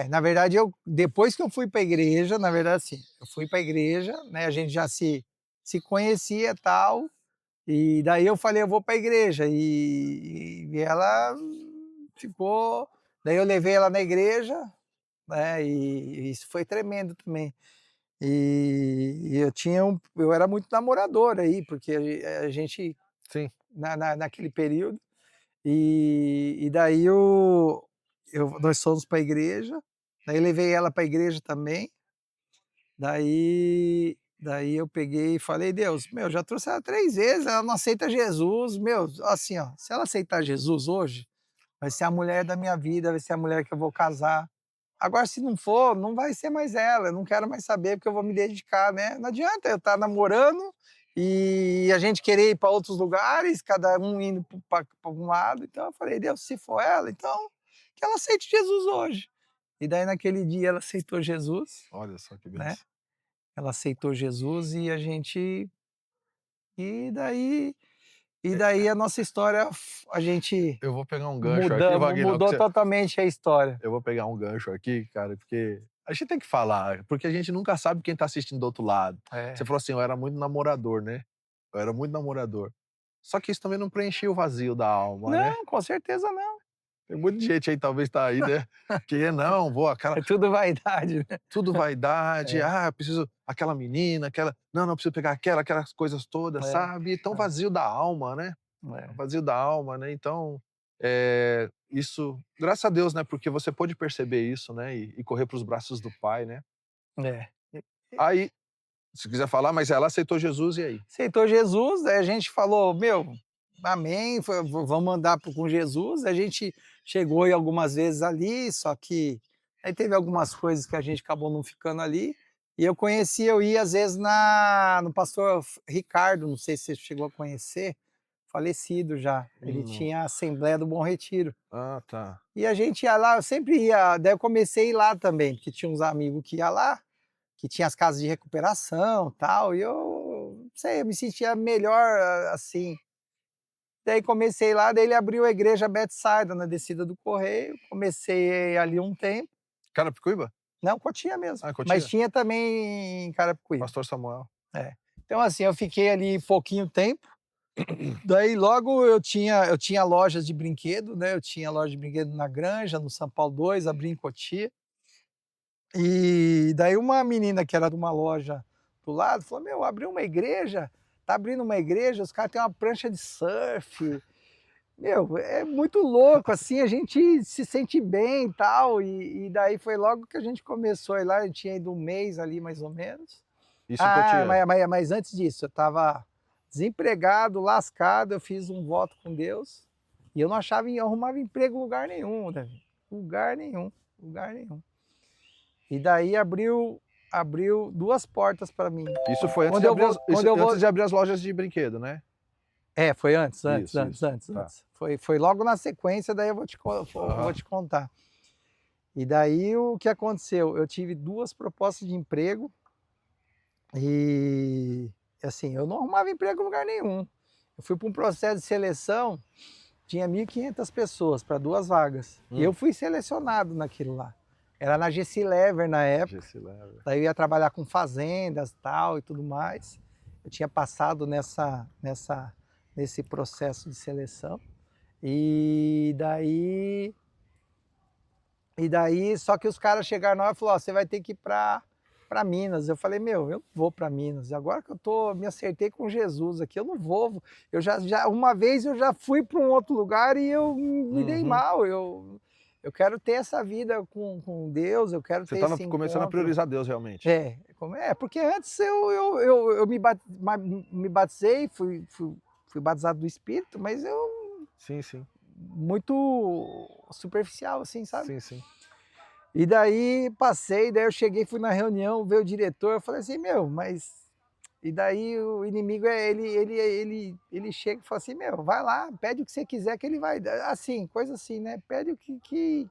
Na verdade eu depois que eu fui pra igreja, na verdade assim, eu fui pra igreja, né, a gente já se conhecia, tal, e daí eu falei: "Eu vou pra igreja", e ela ficou, daí eu levei ela na igreja, né, e isso foi tremendo também. E eu era muito namorador aí, porque a gente Sim. naquele período, e daí nós fomos para a igreja, daí levei ela para a igreja também, daí eu peguei e falei: "Deus, meu, já trouxe ela 3 vezes, ela não aceita Jesus, meu, assim ó, se ela aceitar Jesus hoje, vai ser a mulher da minha vida, vai ser a mulher que eu vou casar. Agora se não for, não vai ser mais ela, eu não quero mais saber, porque eu vou me dedicar, né". Não adianta eu estar namorando e a gente querer ir para outros lugares, cada um indo para um lado, então eu falei: "Deus, se for ela, então que ela aceite Jesus hoje". E daí naquele dia ela aceitou Jesus, Olha só que né, benção. ela aceitou Jesus e a gente e daí a nossa história, a gente Eu vou pegar um gancho aqui, Wagner, que mudou você totalmente a história. eu vou pegar um gancho aqui, cara, porque a gente tem que falar, porque a gente nunca sabe quem tá assistindo do outro lado. Você É. falou assim: "Eu era muito namorador", né. Eu era muito namorador. Só que isso também não preenchia o vazio da alma, né. Não, com certeza não. Tem muita gente aí talvez tá aí, né, que não, vou aquela É tudo vaidade, né. tudo vaidade, É, eu preciso aquela menina, aquela não, preciso pegar aquelas coisas todas, é, sabe, tão é, vazio da alma, né. é, Vazio da alma, né, então, isso graças a Deus, né, porque você pôde perceber isso, né, e correr para os braços do Pai, né. é. Aí, se quiser falar, mas ela aceitou Jesus e aí? Aceitou Jesus, aí a gente falou: "Meu, amém, vamos andar com Jesus". A gente chegou em algumas vezes ali, só que aí teve algumas coisas que a gente acabou não ficando ali, e eu ia às vezes no pastor Ricardo, não sei se você chegou a conhecer, falecido já, ele Não. tinha a Assembleia do Bom Retiro. Ah, tá. E a gente ia lá, eu sempre ia, daí eu comecei a ir lá também, porque tinha uns amigos que ia lá, que tinha as casas de recuperação, tal, e eu, não sei, eu me sentia melhor, assim. Daí comecei lá, daí ele abriu a igreja Betsaida na descida do Correio, comecei ali um tempo, Carapicuíba? Não, Cotia mesmo. Ah, Mas Cotia? tinha também em Carapicuíba. Pastor Samuel. É. Então, assim, eu fiquei ali pouquinho tempo. Daí logo eu tinha lojas de brinquedo, né? Eu tinha loja de brinquedo na Granja, no São Paulo 2, abri em Cotia. E daí uma menina que era de uma loja do lado falou: Meu, abriu uma igreja, tá abrindo uma igreja, os caras têm uma prancha de surf. Meu, é muito louco, assim, a gente se sente bem e tal. E daí foi logo que a gente começou a ir lá, eu tinha ido um mês ali mais ou menos. Isso em Ah, Cotia. mas antes disso, eu estava desempregado, lascado, eu fiz um voto com Deus e eu não achava, eu arrumava emprego em lugar nenhum, Davi. Lugar nenhum, lugar nenhum. E daí abriu duas portas para mim. Isso foi antes Quando de eu abrir vou, quando eu antes vou, de abrir as lojas de brinquedo, né? foi antes, Isso. Tá. antes. Foi logo na sequência, daí eu vou te contar. E daí o que aconteceu? Eu tive duas propostas de emprego e assim, eu não arrumava emprego em lugar nenhum. Eu fui para um processo de seleção, tinha 1.500 pessoas para duas vagas. E eu fui selecionado naquilo lá. Era na GC Lever na época. GC Lever. Daí eu ia trabalhar com fazendas tal e tudo mais. Eu tinha passado nesse processo de seleção. E daí, só que os caras chegaram lá e falaram: você vai ter que ir para Minas. Eu falei: meu, eu não vou para Minas. Agora que me acertei com Jesus aqui, eu não vou. Eu uma vez eu já fui para um outro lugar e eu me dei mal. Eu quero ter essa vida com Deus, eu quero Você ter estava esse começando a encontro. priorizar Deus realmente. Porque antes eu me batizei, fui batizado do Espírito, mas eu Sim. muito superficial, assim, sabe? Sim. E daí passei, daí eu cheguei, fui na reunião, veio o diretor, eu falei assim: meu, mas. E daí o inimigo ele chega e fala assim: meu, vai lá, pede o que você quiser que ele vai dar. Assim, coisa assim, né? Pede o que.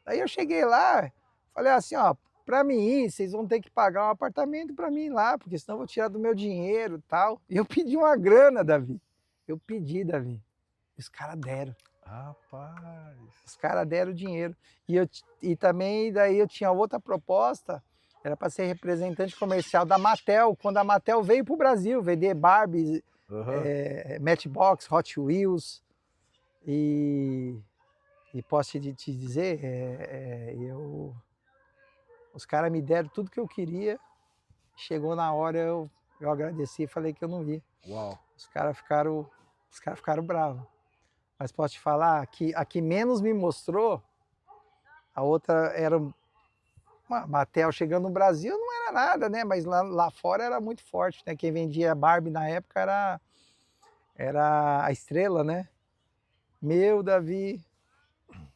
Daí eu cheguei lá, falei assim: ó, para mim ir, vocês vão ter que pagar um apartamento para mim ir lá, porque senão eu vou tirar do meu dinheiro e tal. E eu pedi uma grana, Davi. Eu pedi, Davi. Os caras deram. Rapaz. Os caras deram dinheiro. E também daí eu tinha outra proposta, era para ser representante comercial da Mattel, quando a Mattel veio para o Brasil vender Barbie, Matchbox, Hot Wheels. E posso te dizer, os caras me deram tudo que eu queria. Chegou na hora, eu agradeci e falei que eu não ia. Uau. Os caras ficaram bravos. Mas posso te falar que a que menos me mostrou, a outra era uma Mattel. Chegando no Brasil não era nada, né? Mas lá fora era muito forte, né? Quem vendia Barbie na época era a Estrela, né? Meu, Davi,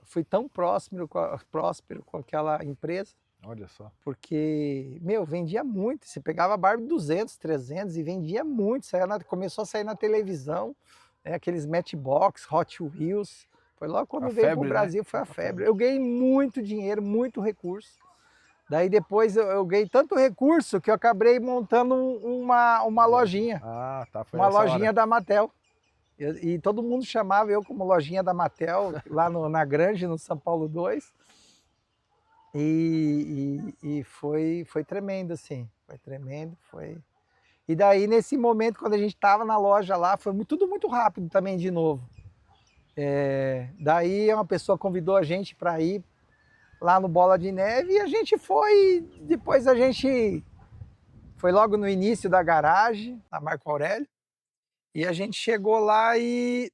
fui tão próspero com aquela empresa, Olha só. porque, meu, vendia muito. Você pegava Barbie 200, 300 e vendia muito. Começou a sair na televisão, né? Aqueles Matchbox, Hot Wheels. Foi logo quando A veio para o febre, né? Brasil, foi a febre. Eu ganhei muito dinheiro, muito recurso. Daí depois eu ganhei tanto recurso que eu acabei montando uma lojinha. Ah, tá. Foi Uma essa lojinha hora. da Mattel. E todo mundo chamava eu como lojinha da Mattel, lá na Granja, no São Paulo 2. E foi tremendo, assim. Foi tremendo, foi. E daí, nesse momento, quando a gente estava na loja lá, foi tudo muito rápido também, de novo. Daí uma pessoa convidou a gente para ir lá no Bola de Neve e a gente foi. Depois a gente foi logo no início da garagem, na Marco Aurélio. E a gente chegou lá e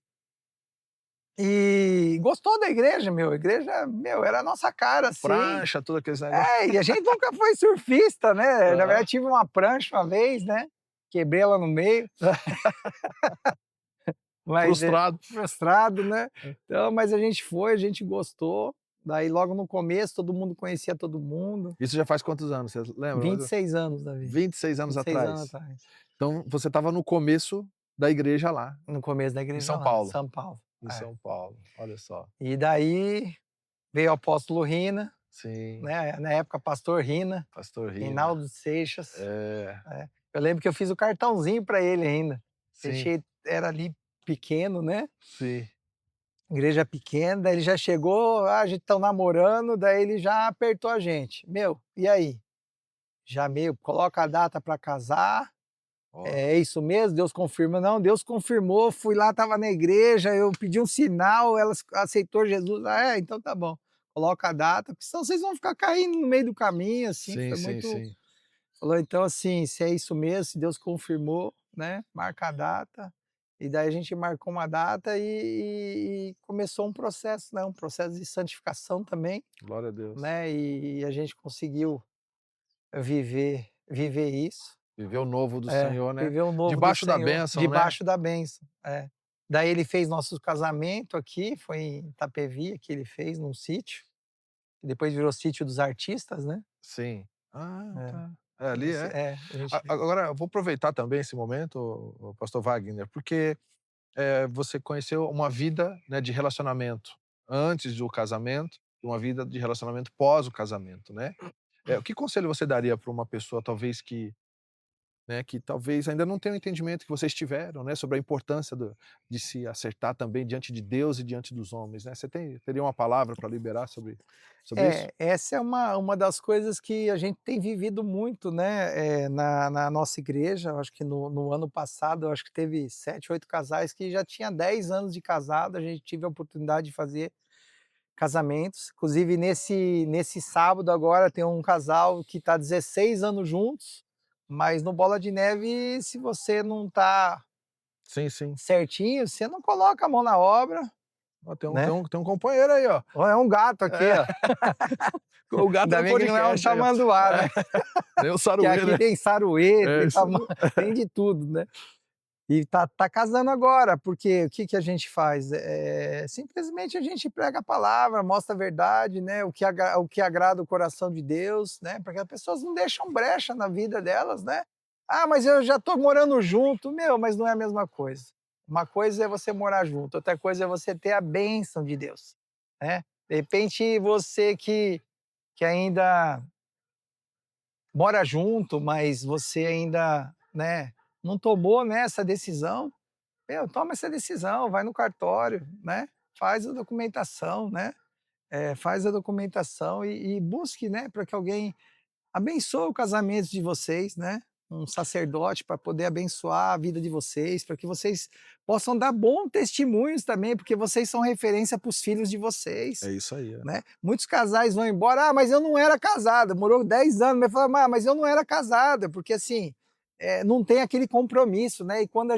gostou da igreja, meu. A igreja, meu, era a nossa cara, assim. Prancha, tudo aqueles negócios. E a gente nunca foi surfista, né? Na Aham. verdade, tive uma prancha uma vez, né? Quebrei ela no meio. Mas Frustrado. frustrado, né? Então, mas a gente gostou. Daí, logo no começo, todo mundo conhecia todo mundo. Isso já faz quantos anos? Você lembra? 26 anos, Davi. 26 anos 26 anos atrás. atrás. Então você estava no começo da igreja lá, No começo da em igreja São lá, Paulo. São Paulo. Em São Paulo. Olha só. E daí veio o apóstolo Rina, Sim. né? Na época, pastor Rina, Pastor Rina. Reinaldo Seixas. É. Eu lembro que eu fiz o cartãozinho para ele ainda. Sim. Era ali pequeno, né? Sim. igreja pequena, daí ele já chegou, a gente tá namorando, daí ele já apertou a gente: "Meu, e aí? Já meio coloca a data para casar, Ó, é isso mesmo? Deus confirma?" Não, Deus confirmou, fui lá, estava na igreja, eu pedi um sinal, ela aceitou Jesus. "Ah, é? Então tá bom, coloca a data, porque senão vocês vão ficar caindo no meio do caminho", assim, sim, foi sim, muito. sim. Falou: "Então, assim, se é isso mesmo, se Deus confirmou, né, marca a data", e daí a gente marcou uma data e começou um processo, né, um processo de santificação também, Glória a Deus. né, e a gente conseguiu viver isso. Viver o novo do É, Senhor, né? viver o novo do Debaixo da Senhor, bênção, né? debaixo da bênção. É. Daí ele fez nosso casamento aqui, foi em Itapevi que ele fez num sítio, que depois virou sítio dos artistas, né. Sim. Ah, É, tá. É, ali é. a gente. Agora eu vou aproveitar também esse momento, o pastor Wagner, porque, você conheceu uma vida, né, de relacionamento antes do casamento e uma vida de relacionamento pós o casamento, né. O que conselho você daria para uma pessoa talvez que, né, que talvez ainda não tenha o entendimento que vocês tiveram, né, sobre a importância de se acertar também diante de Deus e diante dos homens, né. Você teria uma palavra para liberar sobre isso? É, essa é uma das coisas que a gente tem vivido muito, né, na nossa igreja. Eu acho que no ano passado, eu acho que teve 7, 8 casais que já tinha 10 anos de casado, a gente tive a oportunidade de fazer casamentos. Inclusive nesse sábado agora tem um casal que está 16 anos juntos, mas no Bola de Neve, se você não tá Sim, sim. certinho, você não coloca a mão na obra, Ó, tem um tem né. um tem um companheiro aí, ó. Ó, é um gato aqui, É, ó, o gato ainda do bem que não é um podcast aí, ó. tamanduá, né. Nem o Que saruê, aqui né. tem saruê, É, tem isso tem de tudo, né. E tá casando agora, porque o que que a gente faz? Simplesmente a gente prega a palavra, mostra a verdade, né, o que agrada o coração de Deus, né, porque as pessoas não deixam brecha na vida delas, né. "Ah, mas eu já tô morando junto", meu, mas não é a mesma coisa. Uma coisa é você morar junto, outra coisa é você ter a bênção de Deus, né. De repente você que ainda mora junto, mas você ainda, né, não tomou, né, essa decisão, meu, toma essa decisão, vai no cartório, né, faz a documentação, né, faz a documentação e busque, né, para que alguém abençoe o casamento de vocês, né, um sacerdote para poder abençoar a vida de vocês, para que vocês possam dar bons testemunhos também, porque vocês são referência para os filhos de é vocês, isso aí, é. né. Muitos casais vão embora: "Ah, mas eu não era casada", morou 10 anos, mas fala: "Ah, mas eu não era casada", porque assim, não tem aquele compromisso, né, e quando a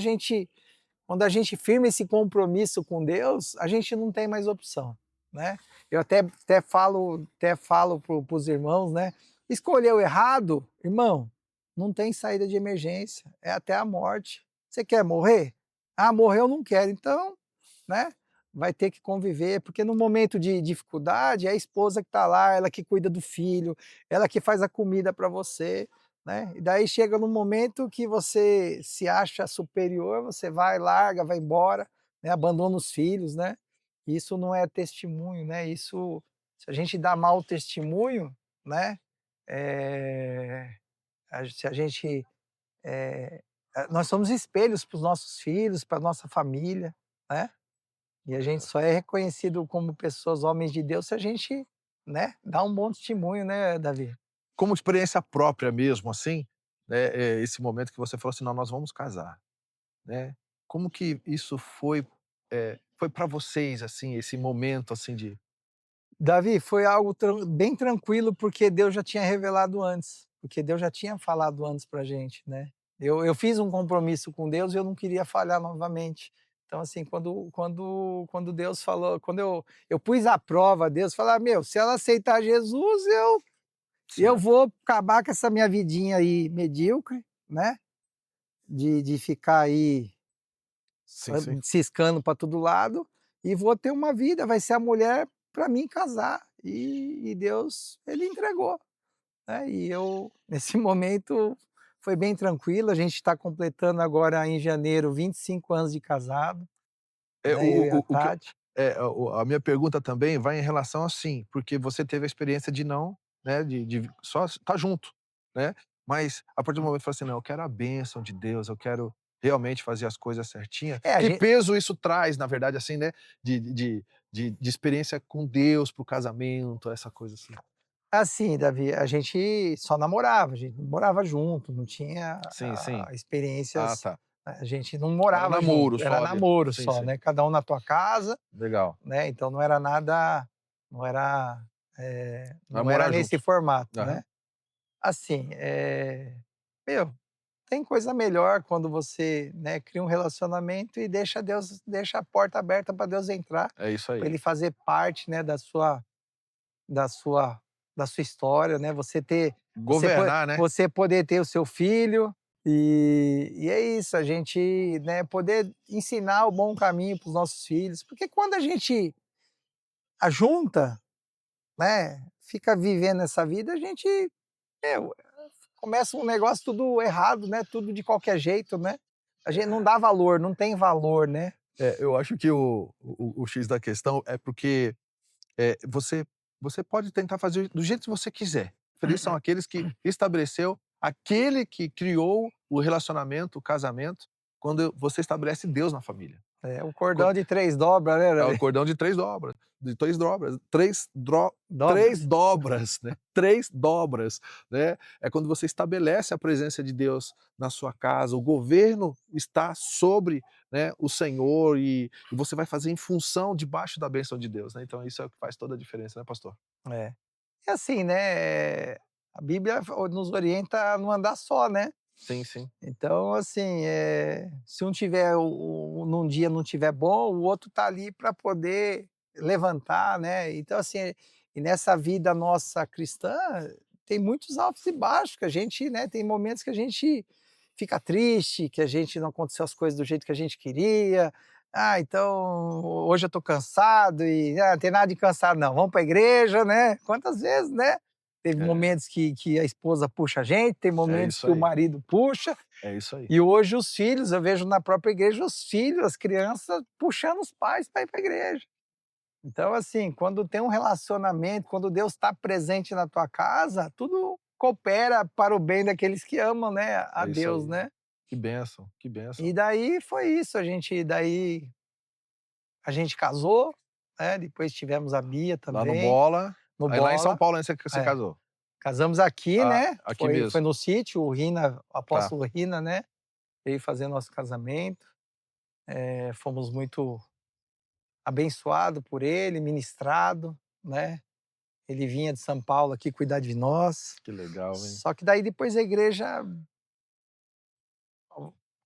gente firma esse compromisso com Deus, a gente não tem mais opção, né. Eu até falo para os irmãos, né, escolheu errado, irmão, não tem saída de emergência, é até a morte. Você quer morrer? Ah, morrer eu não quero, então, né, vai ter que conviver, porque no momento de dificuldade é a esposa que está lá, ela que cuida do filho, ela que faz a comida para você, né, e daí chega num momento que você se acha superior, você vai, larga, vai embora, né, abandona os filhos, né. Isso não é testemunho, né, isso se a gente dá mau testemunho, né, eh, se a gente, nós somos espelhos para os nossos filhos, pra nossa família, né, e a gente só é reconhecido como pessoas, homens de Deus, se a gente, né, dá um bom testemunho, né, Davi. Como experiência própria mesmo, assim, né, esse momento que você falou assim: "Não, nós vamos casar", né. Como que isso foi para vocês, assim, esse momento, assim, de Davi, foi algo bem tranquilo, porque Deus já tinha revelado antes, porque Deus já tinha falado antes pra gente, né. Eu fiz um compromisso com Deus e eu não queria falhar novamente. Então, assim, quando Deus falou, quando eu pus à prova Deus, falar: "Meu, se ela aceitar Jesus, eu certo. vou acabar com essa minha vidinha aí medíocre, né, de ficar aí Sim, sim. ciscando para todo lado, e vou ter uma vida, vai ser a mulher para mim casar". E Deus, ele entregou, né, e eu nesse momento foi bem tranquilo, a gente está completando agora em janeiro 25 anos de casado, É, né, eu e a o que Tati. a minha pergunta também vai em relação assim, porque você teve a experiência de não, né, de só estar junto, né, mas a partir do momento que você fala assim: "Não, eu quero a bênção de Deus, eu quero realmente fazer as coisas certinhas? É, a Que gente, peso isso traz, na verdade, assim, né, de experiência com Deus pro casamento, essa coisa assim? assim, Davi, a gente só namorava, a gente não morava junto, não tinha Sim, sim. experiências, Ah, tá. a gente não Era morava namoro junto, era só ali. namoro Sim, só, sim. né, cada um na tua casa, Legal. né, então não era nada, não era, Vai não era morar nesse junto. formato, Aham. né. Assim, meu, tem coisa melhor quando você, né, cria um relacionamento e deixa a porta aberta para Deus entrar, É isso para aí. ele fazer parte, né, da sua da sua história, né, Governar, né? você poder ter o seu filho, e é isso, a gente, né, poder ensinar o bom caminho para os nossos filhos, porque quando a gente ajunta, né, fica vivendo essa vida, a gente, meu, começa um negócio tudo errado, né, tudo de qualquer jeito, né. A gente não dá valor, não tem valor, né. Eu acho que o X da questão é porque, você pode tentar fazer do jeito que você quiser. Felizes são aqueles que estabeleceu aquele que criou o relacionamento, o casamento, quando você estabelece Deus na família. É o cordão de 3 dobras, né, É o Davi? cordão de 3 dobras, três Dobras. dobras, né, 3 dobras, né. É quando você estabelece a presença de Deus na sua casa, o governo está sobre, né, o Senhor e você vai fazer em função debaixo da bênção de Deus, né, então isso é o que faz toda a diferença, né, pastor? É. É assim, né, a Bíblia nos orienta a não andar só, né. Sim, sim. Então, assim, se um tiver num dia não tiver bom, o outro tá ali para poder levantar, né. Então, assim, e nessa vida nossa cristã, tem muitos altos e baixos que a gente, né, tem momentos que a gente fica triste, que a gente não aconteceu as coisas do jeito que a gente queria. "Ah, então hoje eu tô cansado", e "Ah, não tem nada de cansado não, vamos para a igreja", né. Quantas vezes, né. Teve É, momentos que a esposa puxa a gente, tem é momentos isso que o aí, marido puxa, é isso aí. e hoje os filhos, eu vejo na própria igreja os filhos, as crianças puxando os pais para ir para a igreja. Então, assim, quando tem um relacionamento, quando Deus está presente na tua casa, tudo coopera para o bem daqueles que amam, né, a É isso Deus, aí. né. Que bênção, que bênção. E daí foi isso, a gente casou, né, depois tivemos a Bia Lá no também, Bola, no aí lá em São Bola. Paulo, onde você É, casou? casamos aqui, Ah, né, aqui foi mesmo. no sítio, o Rina, o Tá. apóstolo Rina, né, veio fazer nosso casamento, fomos muito abençoado por ele, ministrado, né. Ele vinha de São Paulo aqui cuidar de nós. Que legal, hein. Só que daí depois a igreja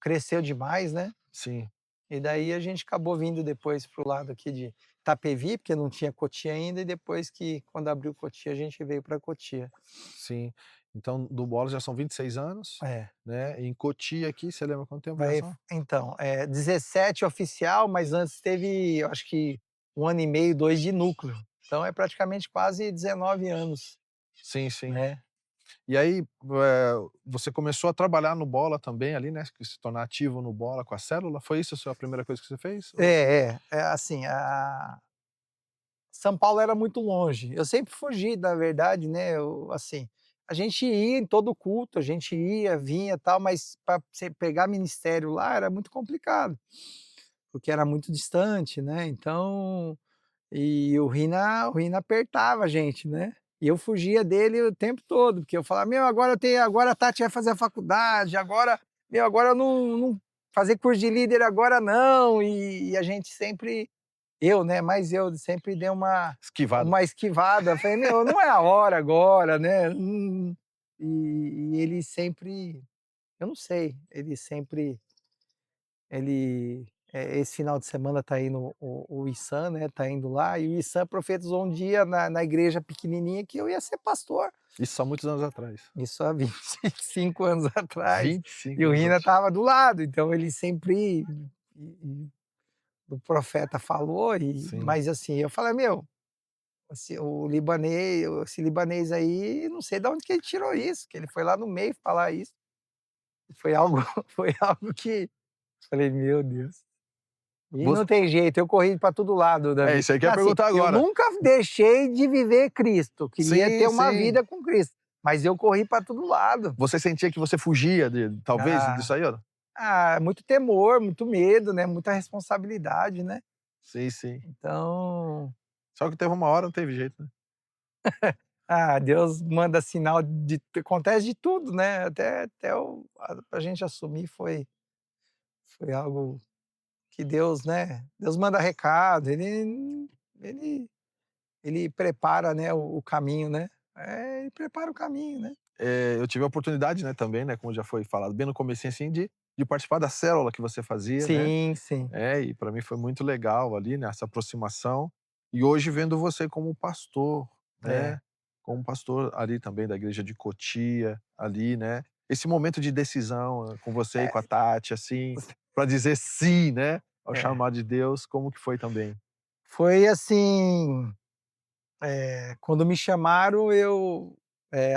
cresceu demais, né, Sim, e daí a gente acabou vindo depois para o lado aqui de Itapevi, porque não tinha Cotia ainda, e depois que quando abriu Cotia, a gente veio para Cotia. sim. Então do Bola já são 26 anos, É, né, em Cotia aqui, você lembra quanto tempo já vai são? então, 17 oficial, mas antes teve, eu acho que 1 ano e meio, 2 de núcleo. Então é praticamente quase 19 anos, Sim, sim. né. E aí, você começou a trabalhar no Bola também ali, né, que se tornar ativo no Bola com a célula, foi isso a sua primeira coisa que você fez? Ou É assim, São Paulo era muito longe. Eu sempre fugi, na verdade, né, assim, a gente ia em todo culto, a gente ia, vinha, tal, mas para você pegar ministério lá era muito complicado, porque era muito distante, né, então e o Rina apertava a gente, né, e eu fugia dele o tempo todo, porque eu falava: "Meu, agora a Tati vai fazer a faculdade, agora eu não fazer curso de líder agora não", e a gente sempre eu, né, mais eu sempre dei esquivado? uma esquivada, falei: "Meu, não é a hora agora, né". E ele sempre, eu não sei, esse final de semana tá indo o Issan, né, tá indo lá, e o Issan profetizou um dia na igreja pequenininha que eu ia ser pastor, Isso há muitos anos atrás. isso há 25 anos atrás, e 25 o anos Rina atrás. estava do lado, então ele sempre o profeta falou, Sim. mas assim, eu falei: "Meu, esse libanês aí, não sei de onde que ele tirou isso, que ele foi lá no meio falar isso". Foi algo foi algo que falei: "Meu Deus". E Voc não tem jeito, eu corri para todo lado, É Davi. isso aí que eu ia Assim, perguntar eu agora. nunca deixei de viver Cristo, queria ter Sim, uma sim. vida com Cristo, mas eu corri para todo lado. Você sentia que você fugia de talvez disso Ah, aí ou não? Ah, muito temor, muito medo, né, muita responsabilidade, né. Sim, sim. Então, Só que teve uma hora, não teve jeito, né. Deus manda sinal de acontece de tudo, né, até o a pra gente assumir foi algo que Deus, né, Deus manda recado, ele ele prepara, né, o caminho, né. Ele prepara o caminho, né. Eu tive a oportunidade, né, também, né, como já foi falado bem no comecinho, assim, de participar da célula que você fazia, né. Sim, sim. E para mim foi muito legal ali, né, essa aproximação. E hoje vendo você como pastor, É. né, como pastor ali também da igreja de Cotia, ali, né. Esse momento de decisão com você e É, com a Tati, assim, para dizer sim, né, ao é. chamado de Deus, como que foi também? Foi assim, quando me chamaram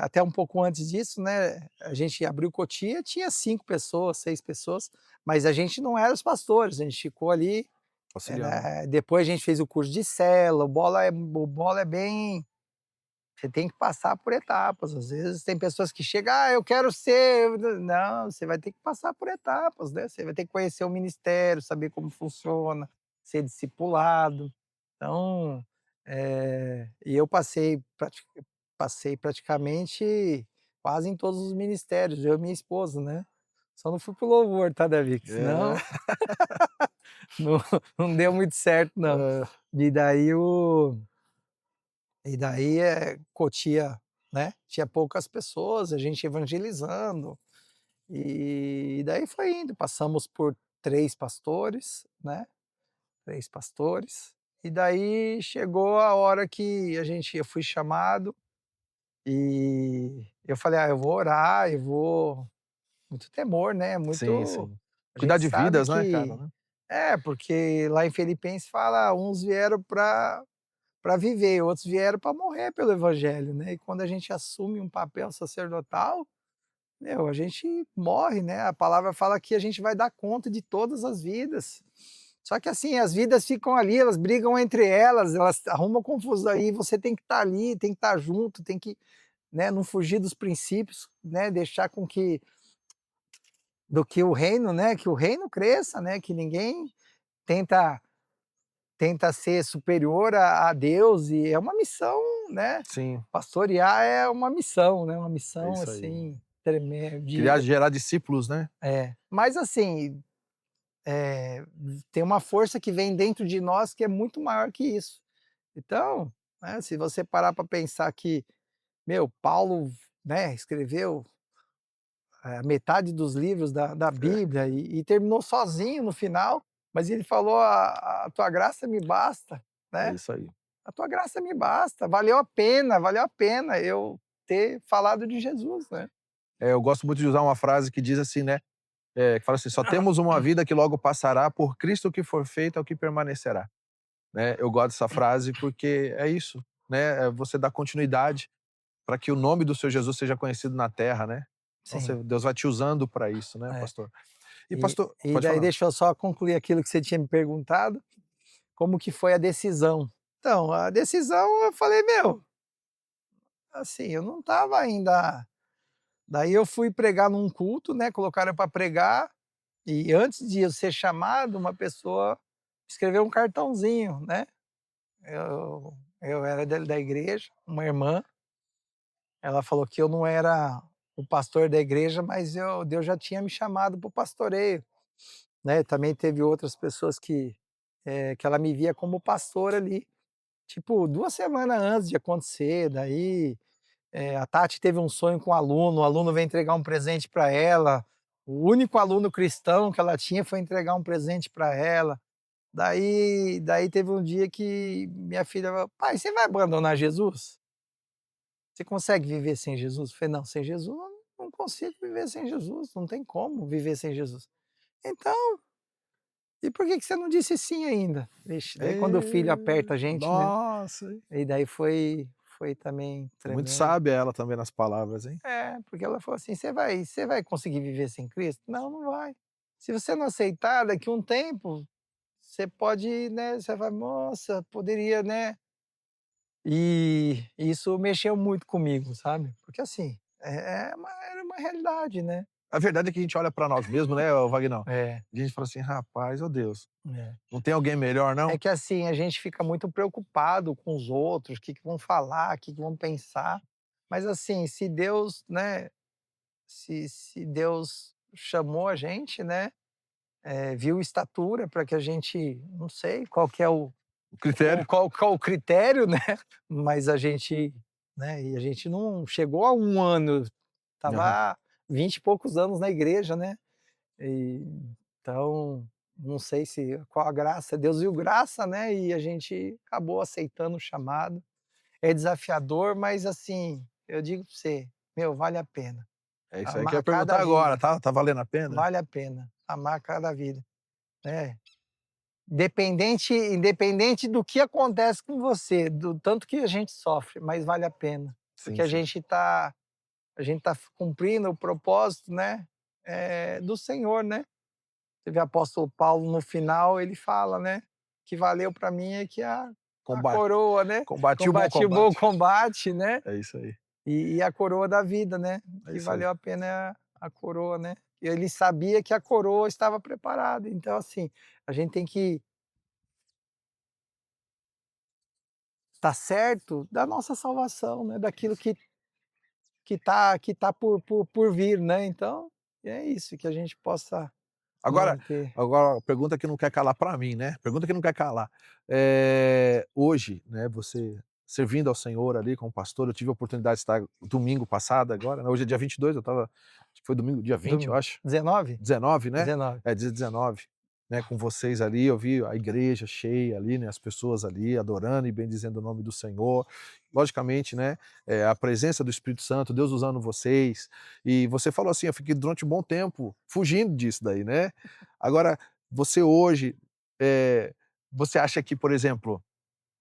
até um pouco antes disso, né, a gente abriu Cotia, tinha 5 pessoas, 6 pessoas, mas a gente não era os pastores, a gente ficou ali, Auxiliando. depois a gente fez o curso de célula, o bola é bem. Você tem que passar por etapas, às vezes tem pessoas que chegam: "Ah, eu quero ser", não, você vai ter que passar por etapas, né, você vai ter que conhecer o ministério, saber como funciona, ser discipulado. Então, e eu passei praticamente quase em todos os ministérios, eu e minha esposa, né. Só não fui para o louvor, tá, Davi, que É. senão não não deu muito certo não. E daí o Cotia, né, tinha poucas pessoas, a gente evangelizando, e daí foi indo, passamos por 3 pastores, né, 3 pastores, e daí chegou a hora que eu fui chamado, e eu falei: "Ah, eu vou orar, eu vou", muito temor, né, Sim, muito, sim. a Cuidar gente de sabe vidas, né, cara, que né. porque lá em Filipenses fala: "Uns vieram para viver, outros vieram para morrer pelo evangelho", né, e quando a gente assume um papel sacerdotal, a gente morre, né, a palavra fala que a gente vai dar conta de todas as vidas. Só que assim, as vidas ficam ali, elas brigam entre elas, elas arrumam confusão, e você tem que estar ali, tem que estar junto, tem que, né, não fugir dos princípios, né, deixar com que que o reino, né, que o reino cresça, né, que ninguém tenta ser superior a Deus, e é uma missão, né, Sim, pastorear é uma missão, né, uma é missão, isso aí. assim, tremenda Criar, de gerar discípulos, né. mas assim, eh, tem uma força que vem dentro de nós que é muito maior que isso. Então, né, se você parar para pensar que, Paulo, né, escreveu, metade dos livros da É, Bíblia e terminou sozinho no final, mas ele falou: "A tua graça me basta", é né. isso aí. A tua graça me basta, valeu a pena eu ter falado de Jesus, né. Eu gosto muito de usar uma frase que diz assim, né, que fala assim: "Só temos uma vida que logo passará, por Cristo o que for feito é o que permanecerá", né. Eu gosto dessa frase porque é isso, né, é você dar continuidade para que o nome do seu Jesus seja conhecido na terra, né. Então Sim, Deus vai te usando para isso, né, é. pastor. E E pastor, e pode daí falar. deixa eu só concluir aquilo que você tinha me perguntado, como que foi a decisão. Então, a decisão eu falei: "Meu, assim, eu não estava ainda", daí eu fui pregar num culto, né, colocaram para pregar, e antes de eu ser chamado, uma pessoa escreveu um cartãozinho, né. Eu era da igreja, uma irmã. Ela falou que eu não era o pastor da igreja, mas Deus já tinha me chamado para o pastoreio, né. Também teve outras pessoas que ela me via como pastor ali, tipo 2 semanas antes de acontecer. Daí, a Tati teve um sonho com um aluno, o aluno veio entregar um presente para ela, o único aluno cristão que ela tinha foi entregar um presente para ela. Daí teve um dia que minha filha falou: "Pai, você vai abandonar Jesus?" Você consegue viver sem Jesus? Eu falei: "Não, sem Jesus eu não consigo viver sem Jesus, não tem como viver sem Jesus". "Então, e por que que você não disse sim ainda?". Vixe, daí quando o filho aperta a gente, né, Nossa, e daí foi também foi muito tremendo. sábia ela também nas palavras, hein. Porque ela falou assim: "Você vai conseguir viver sem Cristo?". "Não, não vai. Se você não aceitar, daqui um tempo, você pode, né, você vai, nossa, poderia, né". E isso mexeu muito comigo, sabe, porque assim, era uma realidade, né. A verdade é que a gente olha pra nós mesmos, né, ô Vagnão, É, e a gente fala assim: "Rapaz, ô Deus, é. não tem alguém melhor É não?" que assim, a gente fica muito preocupado com os outros, o que que vão falar, o que que vão pensar, mas assim, se Deus, né, se Deus chamou a gente, né, viu estatura para que a gente não sei qual que é O critério. qual o critério, né, mas a gente, né, e a gente não chegou a 1 ano, Aham. estava há 20 e poucos anos na igreja, né, e então, não sei se qual a graça, Deus viu graça, né, e a gente acabou aceitando o chamado. É desafiador, mas assim, eu digo para você, meu, vale a pena. É isso aí que eu Amar ia cada perguntar agora, vida, tá valendo a pena? vale a pena, amar cada vida, né. Independente do que acontece com você, do tanto que a gente sofre, mas vale a pena, porque Sim, sim. a gente tá cumprindo o propósito, né, do Senhor, né. Você vê o apóstolo Paulo no final, ele fala, né, que valeu para mim é que a Combate coroa, né, combati o bom combati o bom combate. combate, né, É isso aí, e a coroa da vida, né, é que isso aí. valeu a pena é a coroa, né. E ele sabia que a coroa estava preparada, então assim, a gente tem que estar certo da nossa salvação, né, daquilo que tá por vir, né, então, é isso, que a gente possa Agora manter. agora a pergunta que não quer calar pra mim, né, pergunta que não quer calar. Hoje, né, você servindo ao Senhor ali como pastor, eu tive a oportunidade de estar domingo passado agora, né, hoje é dia 22, eu estava acho que foi domingo dia 20, eu Do acho. 19? 19, né? 19. É, dia 19, né, com vocês ali, eu vi a igreja cheia ali, né, as pessoas ali adorando e bendizendo o nome do Senhor. Logicamente, né, a presença do Espírito Santo, Deus usando vocês, e você falou assim: "Eu fiquei durante um bom tempo fugindo disso daí", né. Agora, você hoje, eh, você acha que, por exemplo,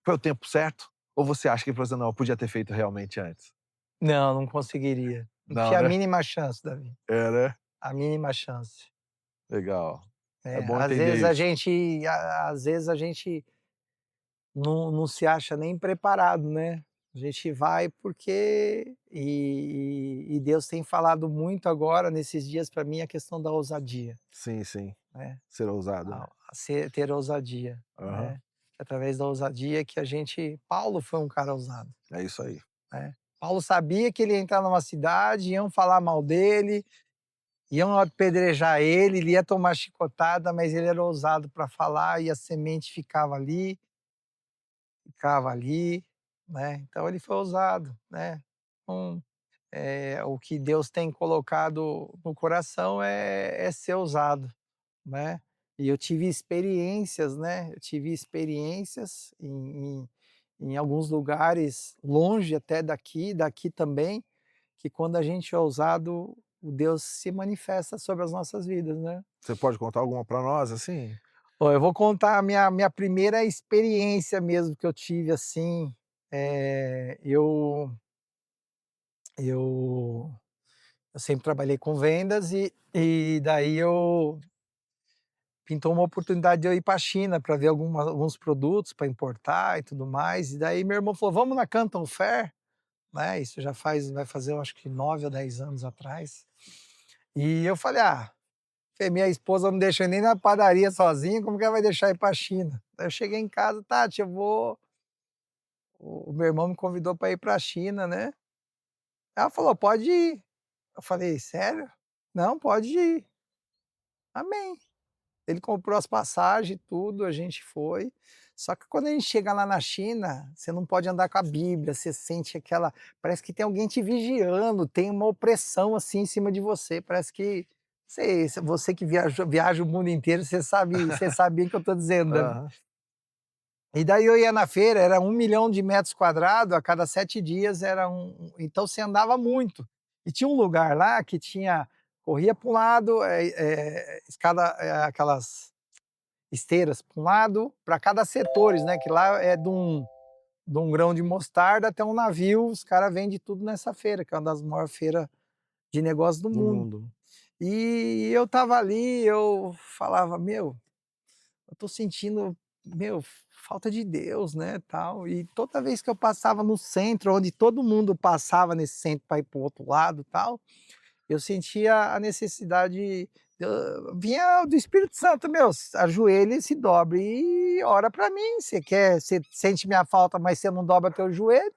foi o tempo certo? Ou você acha que, por exemplo: "Não, eu podia ter feito realmente antes"? Não, não conseguiria. Não Não, tinha a né? mínima chance, Davi, É, né? a mínima chance. Legal. É É, bom entender isso. às vezes a gente não se acha nem preparado, né. A gente vai porque e Deus tem falado muito agora nesses dias para mim a questão da ousadia, Sim, sim. né, Ser ousado, né? ter ousadia, Aham. né. Através da ousadia que a gente Paulo foi um cara ousado, É isso aí. né. Paulo sabia que ele ia entrar numa cidade, iam falar mal dele, iam apedrejar ele ia tomar chicotada, mas ele era ousado para falar e a semente ficava ali, né, então ele foi ousado, né. Então, o que Deus tem colocado no coração é ser ousado, né. E eu tive experiências, né, eu tive experiências em alguns lugares longe até daqui também, que quando a gente é ousado, o Deus se manifesta sobre as nossas vidas, né. Você pode contar alguma pra nós, assim? Ó, eu vou contar a minha primeira experiência mesmo que eu tive, assim, eu eu sempre trabalhei com vendas e daí eu pintou uma oportunidade de eu ir para a China para ver alguns produtos para importar e tudo mais, e daí meu irmão falou: "Vamos na Canton Fair", né, isso já vai fazer eu acho que 9 ou 10 anos atrás. E eu falei: "Ah, minha esposa não deixa eu ir nem na padaria sozinha, como que ela vai deixar ir para a China?". Daí eu cheguei em casa: "Tati, eu vou". O meu irmão me convidou para ir para a China, né. Ela falou: "Pode ir". Eu falei: "Sério?". "Não, pode ir". "Amém". Ele comprou as passagens e tudo, a gente foi. Só que quando a gente chega lá na China, você não pode andar com a Bíblia, você sente aquela parece que tem alguém te vigiando, tem uma opressão, assim, em cima de você, parece que sei, se você que viaja o mundo inteiro, você sabe bem o que eu estou dizendo, Davi. Aham. E daí eu ia na feira, era 1 milhão de metros quadrados, a cada 7 dias era então você andava muito. E tinha um lugar lá que corria para um lado, escada, aquelas esteiras para um lado, para cada setores, né, que lá é de um grão de mostarda até um navio, os cara vendem tudo nessa feira, que é uma das maiores feiras de negócios do Do mundo. mundo. E eu estava ali, eu falava: "Meu, eu tô sentindo, meu, falta de Deus, né, tal". E toda vez que eu passava no centro, onde todo mundo passava nesse centro para ir para o outro lado, tal, eu sentia a necessidade, vinha do Espírito Santo: "Meu, ajoelha e se dobre e ora para mim, você sente minha falta, mas você não dobra teu joelho",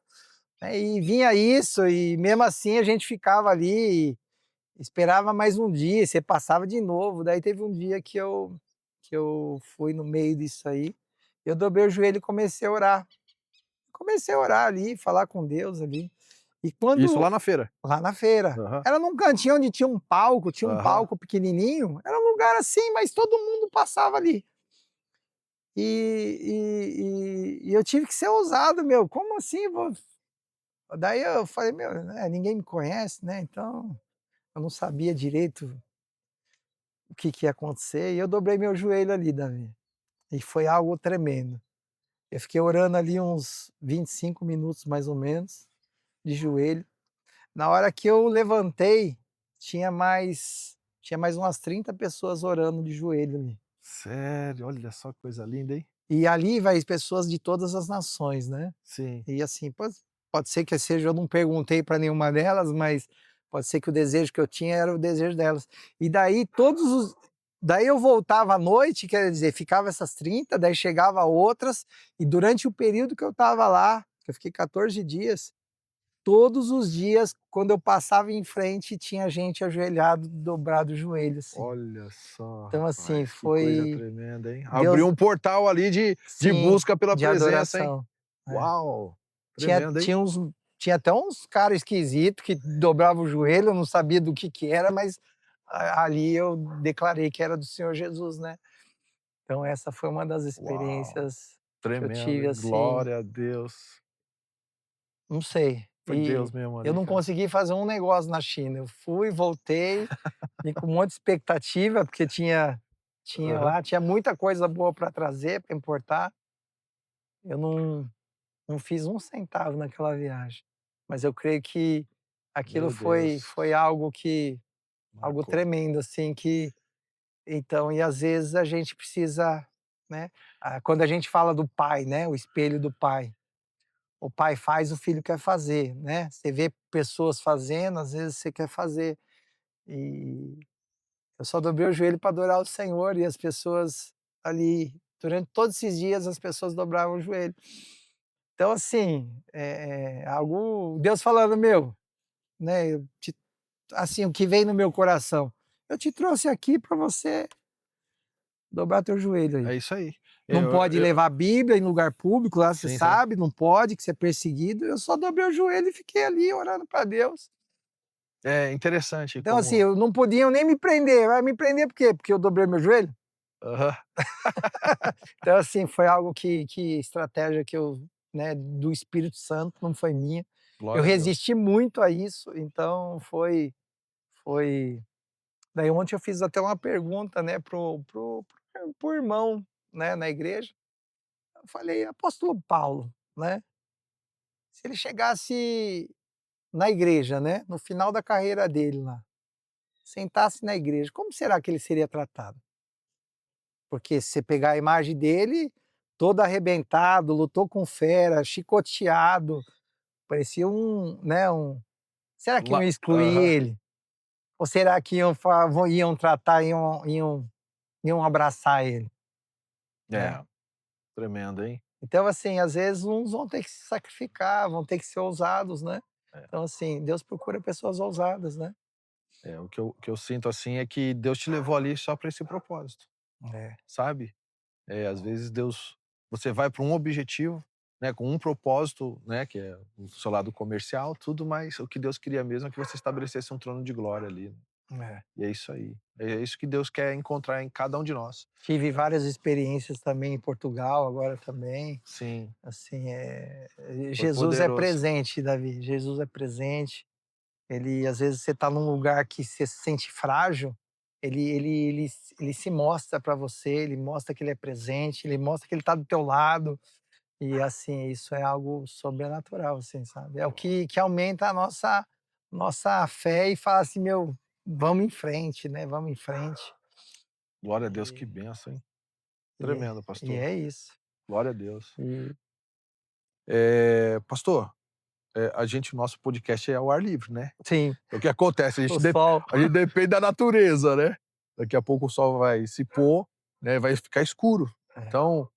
né, e vinha isso, e mesmo assim a gente ficava ali, esperava mais um dia, você passava de novo. Daí teve um dia que eu fui no meio disso aí, eu dobrei o joelho e comecei a orar ali, falar com Deus ali. E Isso quando lá na feira? lá na feira, Aham, era num cantinho onde tinha um aham. palco pequenininho, era um lugar assim, mas todo mundo passava ali. E eu tive que ser ousado, meu, como assim vou daí eu falei: "Meu, né, ninguém me conhece, né, então", eu não sabia direito o que que ia acontecer, e eu dobrei meu joelho ali, Davi, e foi algo tremendo. Eu fiquei orando ali uns 25 minutos mais ou menos, de joelho. Na hora que eu levantei, tinha mais umas 30 pessoas orando de joelho ali. Sério? Olha só que coisa linda, hein? E ali vai pessoas de todas as nações, né. Sim. E assim, pode ser que seja, eu não perguntei para nenhuma delas, mas pode ser que o desejo que eu tinha era o desejo delas. E daí eu voltava à noite, quer dizer, ficava essas 30, daí chegava outras, e durante o período que eu estava lá, que eu fiquei 14 dias, todos os dias, quando eu passava em frente, tinha gente ajoelhado, dobrado o joelho, assim. Olha só, Então, assim, rapaz, que coisa foi tremenda, hein? Abriu Deus, um portal ali de sim, busca pela de presença, hein? adoração. É. Uau! Tinha Tremendo, hein? tinha uns tinha até uns cara esquisito que dobrava o joelho, eu não sabia do que era, mas ali eu declarei que era do Senhor Jesus, né. Então essa foi uma das Uau! experiências que eu Tremendo, tive, hein? assim, Glória a Deus. não sei, Foi Deus e mesmo eu ali, não cara. consegui fazer um negócio na China, eu fui, voltei, e com um monte de expectativa, porque Aham. tinha muita coisa boa para trazer, para importar, eu não fiz um centavo naquela viagem, mas eu creio que aquilo Meu foi Deus, algo marcou. tremendo, assim, que então, e às vezes a gente precisa, né, quando a gente fala do pai, né, o espelho do pai, o pai faz, o filho quer fazer, né, você vê pessoas fazendo, às vezes você quer fazer, e eu só dobrei o joelho para adorar o Senhor, e as pessoas ali, durante todos esses dias, as pessoas dobravam o joelho. Então, assim, algo Deus falando: "Meu", né, assim, o que vem no meu coração: "Eu te trouxe aqui para você dobrar teu joelho aí. É isso aí. Não pode Eu levar a Bíblia em lugar público, lá você sim, sim. sabe, não pode, que você é perseguido". Eu só dobrei o joelho e fiquei ali orando para Deus. É interessante Então, assim, como eu não podiam nem me prender. Vai me prender por quê? Porque eu dobrei meu joelho? aham, Então, assim, foi algo que estratégia que eu, né, do Espírito Santo, não foi minha. Eu glória a Deus. resisti muito a isso, então foi daí ontem eu fiz até uma pergunta, né, pro irmão, né, na igreja. Eu falei: "Apóstolo Paulo, né, se ele chegasse na igreja, né, no final da carreira dele lá, sentasse na igreja, como será que ele seria tratado?". Porque se você pegar a imagem dele, todo arrebentado, lutou com fera, chicoteado, parecia né, será que iam Lá excluir aham. ele? Ou será que iam tratar, iam abraçar ele, né? É, tremendo, hein? Então, assim, às vezes uns vão ter que se sacrificar, vão ter que ser ousados, né? É, Então, assim, Deus procura pessoas ousadas, né? o que eu sinto, assim, é que Deus te levou ali só para esse propósito, É, sabe? Às vezes Deus você vai para um objetivo, né, com um propósito, né, que é o seu lado comercial, tudo, mas o que Deus queria mesmo é que você estabelecesse um trono de glória ali, né? é. E é isso aí. É isso que Deus quer encontrar em cada um de nós. Tive várias experiências também em Portugal, agora também. Sim, Assim, foi Jesus é poderoso. presente, Davi, Jesus é presente. Ele, às vezes, você está num lugar que você se sente frágil, ele se mostra para você, ele mostra que ele é presente, ele mostra que ele está do teu lado, e, assim, isso é algo sobrenatural, assim, sabe. É o que aumenta a nossa fé e fala assim: "Meu, vamos em frente, né, vamos em frente". Glória a Deus, que E bênção, hein? e é Tremendo, e pastor. é isso. Glória a Deus. E Pastor, o nosso podcast é ao ar livre, né. Sim, Então o que acontece, o sol. a gente depende da natureza, né. Daqui a pouco o sol vai se pôr, né, vai ficar escuro. É, Então,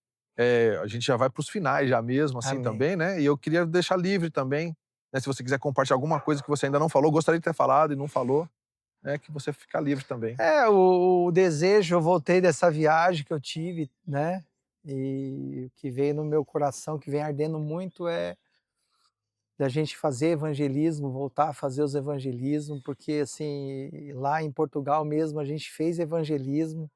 a gente já vai para os finais já mesmo, assim, amém. também, né, e eu queria deixar livre também, né, se você quiser compartilhar alguma coisa que você ainda não falou, gostaria de ter falado e não falou, né, que você fica livre também. O desejo, eu voltei dessa viagem que eu tive, né, e o que veio no meu coração, que vem ardendo muito é da gente fazer evangelismo, voltar a fazer os evangelismos, porque, assim, lá em Portugal mesmo a gente fez evangelismo,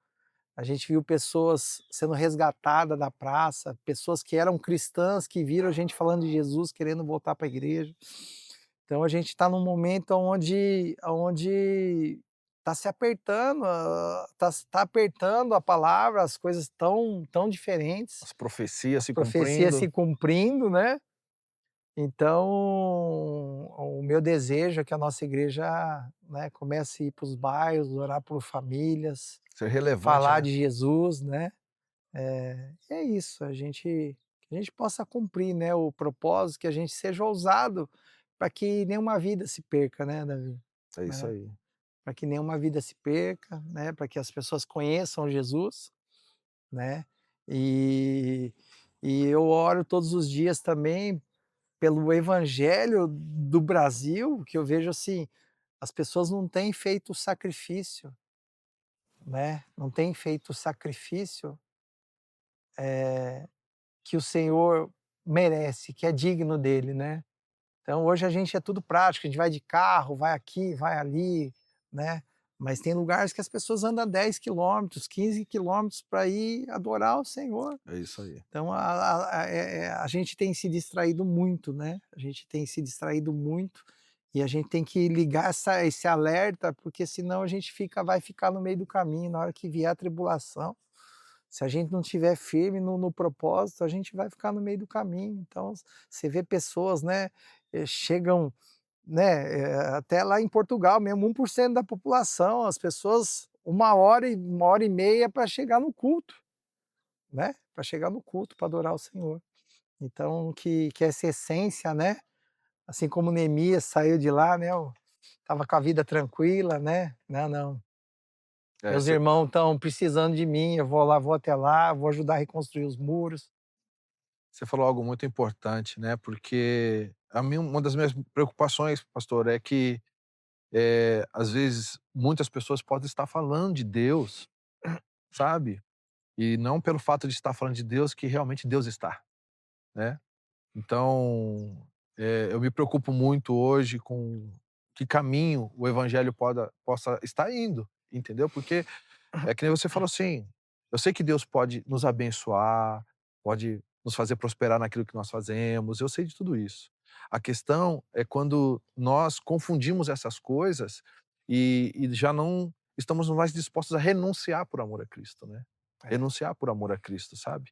a gente viu pessoas sendo resgatadas da praça, pessoas que eram cristãs, que viram a gente falando de Jesus, querendo voltar para a igreja. Então a gente está num momento onde está se apertando, está apertando a palavra, as coisas tão diferentes, As profecias as se profecias cumprindo. se cumprindo, né. Então, o meu desejo é que a nossa igreja, né, comece a ir para os bairros, orar por famílias, Ser relevante, falar né. de Jesus, né. É isso, que a gente possa cumprir, né, o propósito, que a gente seja ousado para que nenhuma vida se perca, né, Davi, É isso né. aí. Para que nenhuma vida se perca, né, para que as pessoas conheçam Jesus, né. E e eu oro todos os dias também pelo evangelho do Brasil, que eu vejo assim, as pessoas não têm feito o sacrifício, né, não têm feito o sacrifício, que o Senhor merece, que é digno dele, né. Então hoje a gente é tudo prático, a gente vai de carro, vai aqui, vai ali, né, mas tem lugares que as pessoas andam 10 quilômetros, 15 quilômetros para ir adorar o Senhor. É isso aí. Então a gente tem se distraído muito, né, a gente tem se distraído muito, e a gente tem que ligar esse alerta, porque senão a gente vai ficar no meio do caminho, na hora que vier a tribulação, se a gente não estiver firme no propósito, a gente vai ficar no meio do caminho. Então, você vê pessoas, né, chegam, né, até lá em Portugal mesmo, 1% da população, as pessoas 1 hora e meia para chegar no culto, né, para chegar no culto, para adorar o Senhor. Então que essa essência, né, assim como Neemias saiu de lá, né, estava com a vida tranquila, né, "Não, não, É, meus irmãos estão precisando de mim, eu vou lá, vou até lá, vou ajudar a reconstruir os muros". você falou algo muito importante, né, porque a mim uma das minhas preocupações, pastor, é que, às vezes, muitas pessoas podem estar falando de Deus, sabe, e não pelo fato de estar falando de Deus que realmente Deus está, né. Então, eu me preocupo muito hoje com que caminho o evangelho possa estar indo, entendeu, porque é que nem você falou assim, eu sei que Deus pode nos abençoar, pode nos fazer prosperar naquilo que nós fazemos, eu sei de tudo isso. A questão é quando nós confundimos essas coisas e já não estamos mais dispostos a renunciar por amor a Cristo, né. É, Renunciar por amor a Cristo, sabe.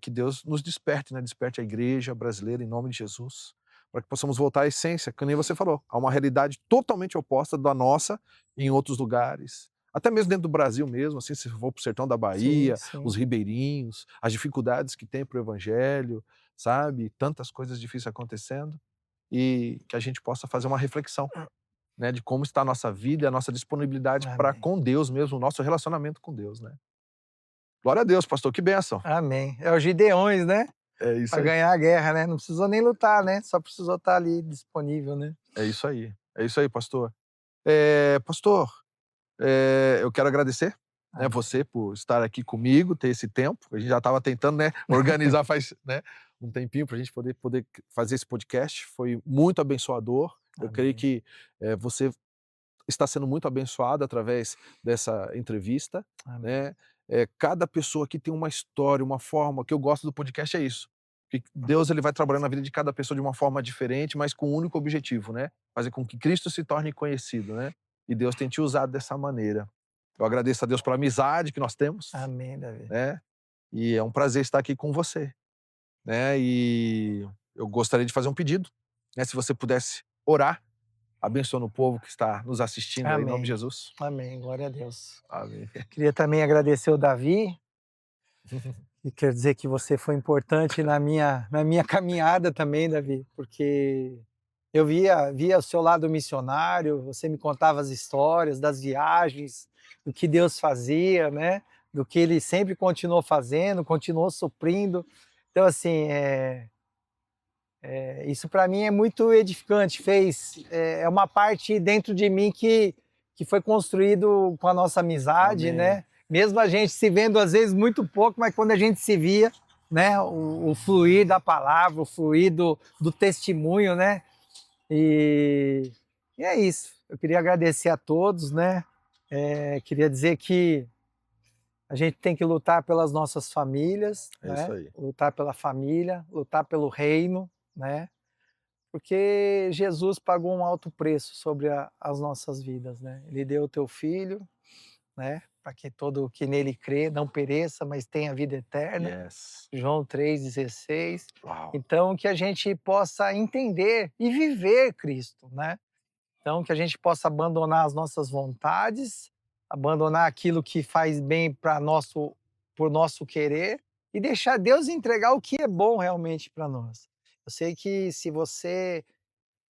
Que Deus nos desperte, né, desperte a igreja brasileira em nome de Jesus, para que possamos voltar à essência, que nem você falou, a uma realidade totalmente oposta da nossa em outros lugares, até mesmo dentro do Brasil mesmo, assim, se for para o sertão da sim, Bahia, os sim. ribeirinhos, as dificuldades que tem para o evangelho, sabe, tantas coisas difíceis acontecendo, e que a gente possa fazer uma reflexão, né, de como está a nossa vida e a nossa disponibilidade para Amém. com Deus mesmo, o nosso relacionamento com Deus, né. Glória a Deus, pastor, que bênção. Amém. É os Gideões, né, É isso para aí. ganhar a guerra, né, não precisou nem lutar, né, só precisou estar ali disponível, né. É isso aí. É isso aí, pastor. Pastor, eu quero agradecer, né, Amém. você por estar aqui comigo, ter esse tempo. A gente já estava tentando, né, organizar faz, né, um tempinho para a gente poder fazer esse podcast. Foi muito abençoador. Eu creio Amém. que, você está sendo muito abençoado através dessa entrevista, Amém. né. Cada pessoa aqui tem uma história, uma forma. O que eu gosto do podcast é isso, que Deus ele vai trabalhando na vida de cada pessoa de uma forma diferente, mas com um único objetivo, né, fazer com que Cristo se torne conhecido, né, e Deus tem te usado dessa maneira. Eu agradeço a Deus pela amizade que nós temos, Amém, Davi. né, e é um prazer estar aqui com você, né, e eu gostaria de fazer um pedido, né, se você pudesse orar abençoando o povo que está nos assistindo aí, em nome de Amém. Jesus. Amém, glória a Deus. Amém. Queria também agradecer o Davi, E quero dizer que você foi importante na minha caminhada também, Davi, porque eu via o seu lado missionário, você me contava as histórias das viagens, do que Deus fazia, né? Do que Ele sempre continuou fazendo, continuou suprindo. Então, assim, isso para mim é muito edificante. É uma parte dentro de mim que foi construído com a nossa amizade, Amém. né? Mesmo a gente se vendo às vezes muito pouco, mas quando a gente se via, né? O fluir da palavra, o fluir do testemunho, né? E, e é isso. Eu queria agradecer a todos, né? Queria dizer que a gente tem que lutar pelas nossas famílias, É isso né? aí. Lutar pela família, lutar pelo reino, né? Porque Jesus pagou um alto preço sobre as nossas vidas, né? Ele deu o teu filho, né? Para que todo que nele crê não pereça, mas tenha vida eterna. Yes. João 3,16. Uau. Então, que a gente possa entender e viver Cristo, né? Então, que a gente possa abandonar as nossas vontades, abandonar aquilo que faz bem por nosso querer e deixar Deus entregar o que é bom realmente para nós. Eu sei que se você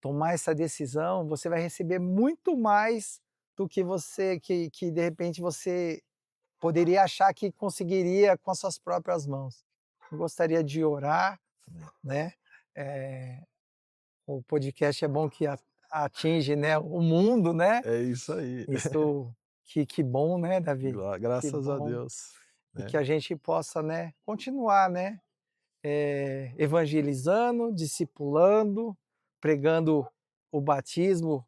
tomar essa decisão, você vai receber muito mais do que que de repente você poderia achar que conseguiria com as suas próprias mãos. Eu gostaria de orar, né? Eh, o podcast é bom que atinge, né, o mundo, né? É isso aí. Isso que bom, né, Davi? Que Graças a bom. Deus, E né. que a gente possa, né, continuar, né, evangelizando, discipulando, pregando o batismo,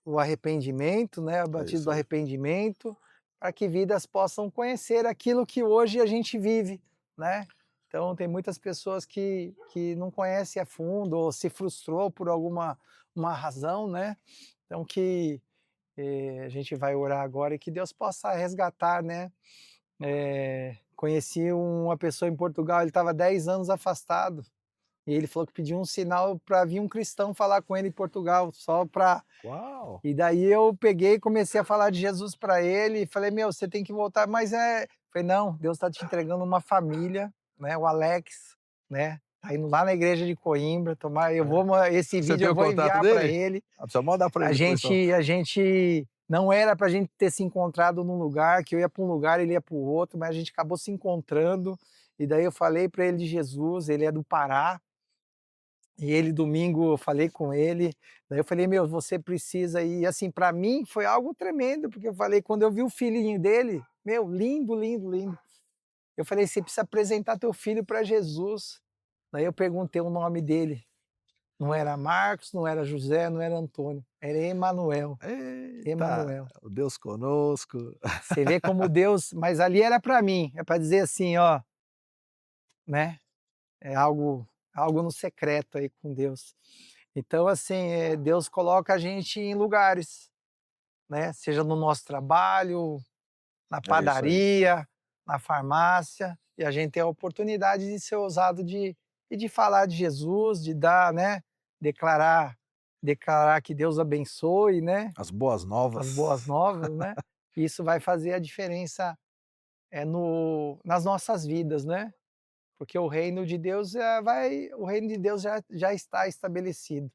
o arrependimento, né, o É batismo isso do aí. arrependimento, para que vidas possam conhecer aquilo que hoje a gente vive, né. Então tem muitas pessoas que não conhecem a fundo ou se frustrou por alguma uma razão, né. Então a gente vai orar agora e que Deus possa resgatar, né. Conheci uma pessoa em Portugal, ele estava 10 anos afastado, e ele falou que pediu um sinal para vir um cristão falar com ele em Portugal, só para Uau! e daí eu peguei e comecei a falar de Jesus para ele e falei: "Meu, você tem que voltar", mas falei: "Não, Deus está te entregando uma família, né, o Alex, né, tá indo lá na igreja de Coimbra tomar eu É. vou ma esse Você vídeo tem eu o vou contato enviar para dele? ele". Ah, precisa mandar pra A ele depois então. gente a gente não era para a gente ter se encontrado num lugar, que eu ia para um lugar, ele ia para o outro, mas a gente acabou se encontrando, e daí eu falei para ele de Jesus, ele é do Pará, e ele domingo eu falei com ele, daí eu falei: "Meu, você precisa ir", e assim, para mim foi algo tremendo, porque eu falei quando eu vi o filhinho dele, meu, lindo, lindo, lindo. Eu falei: "Você precisa apresentar teu filho para Jesus". Daí eu perguntei o nome dele, não era Marcos, não era José, não era Antônio, era Emanuel, Eita, Emanuel. o Deus conosco. Você vê como Deus, mas ali era para mim, é para dizer assim, ó, né, é algo no secreto aí com Deus. Então assim, Deus coloca a gente em lugares, né, seja no nosso trabalho, na É isso aí. padaria, na farmácia, e a gente tem a oportunidade de ser ousado de falar de Jesus, de dar, né, declarar que Deus abençoe, né, As boas as boas novas. novas, né, e isso vai fazer a diferença no nas nossas vidas, né, porque o reino de Deus já está estabelecido,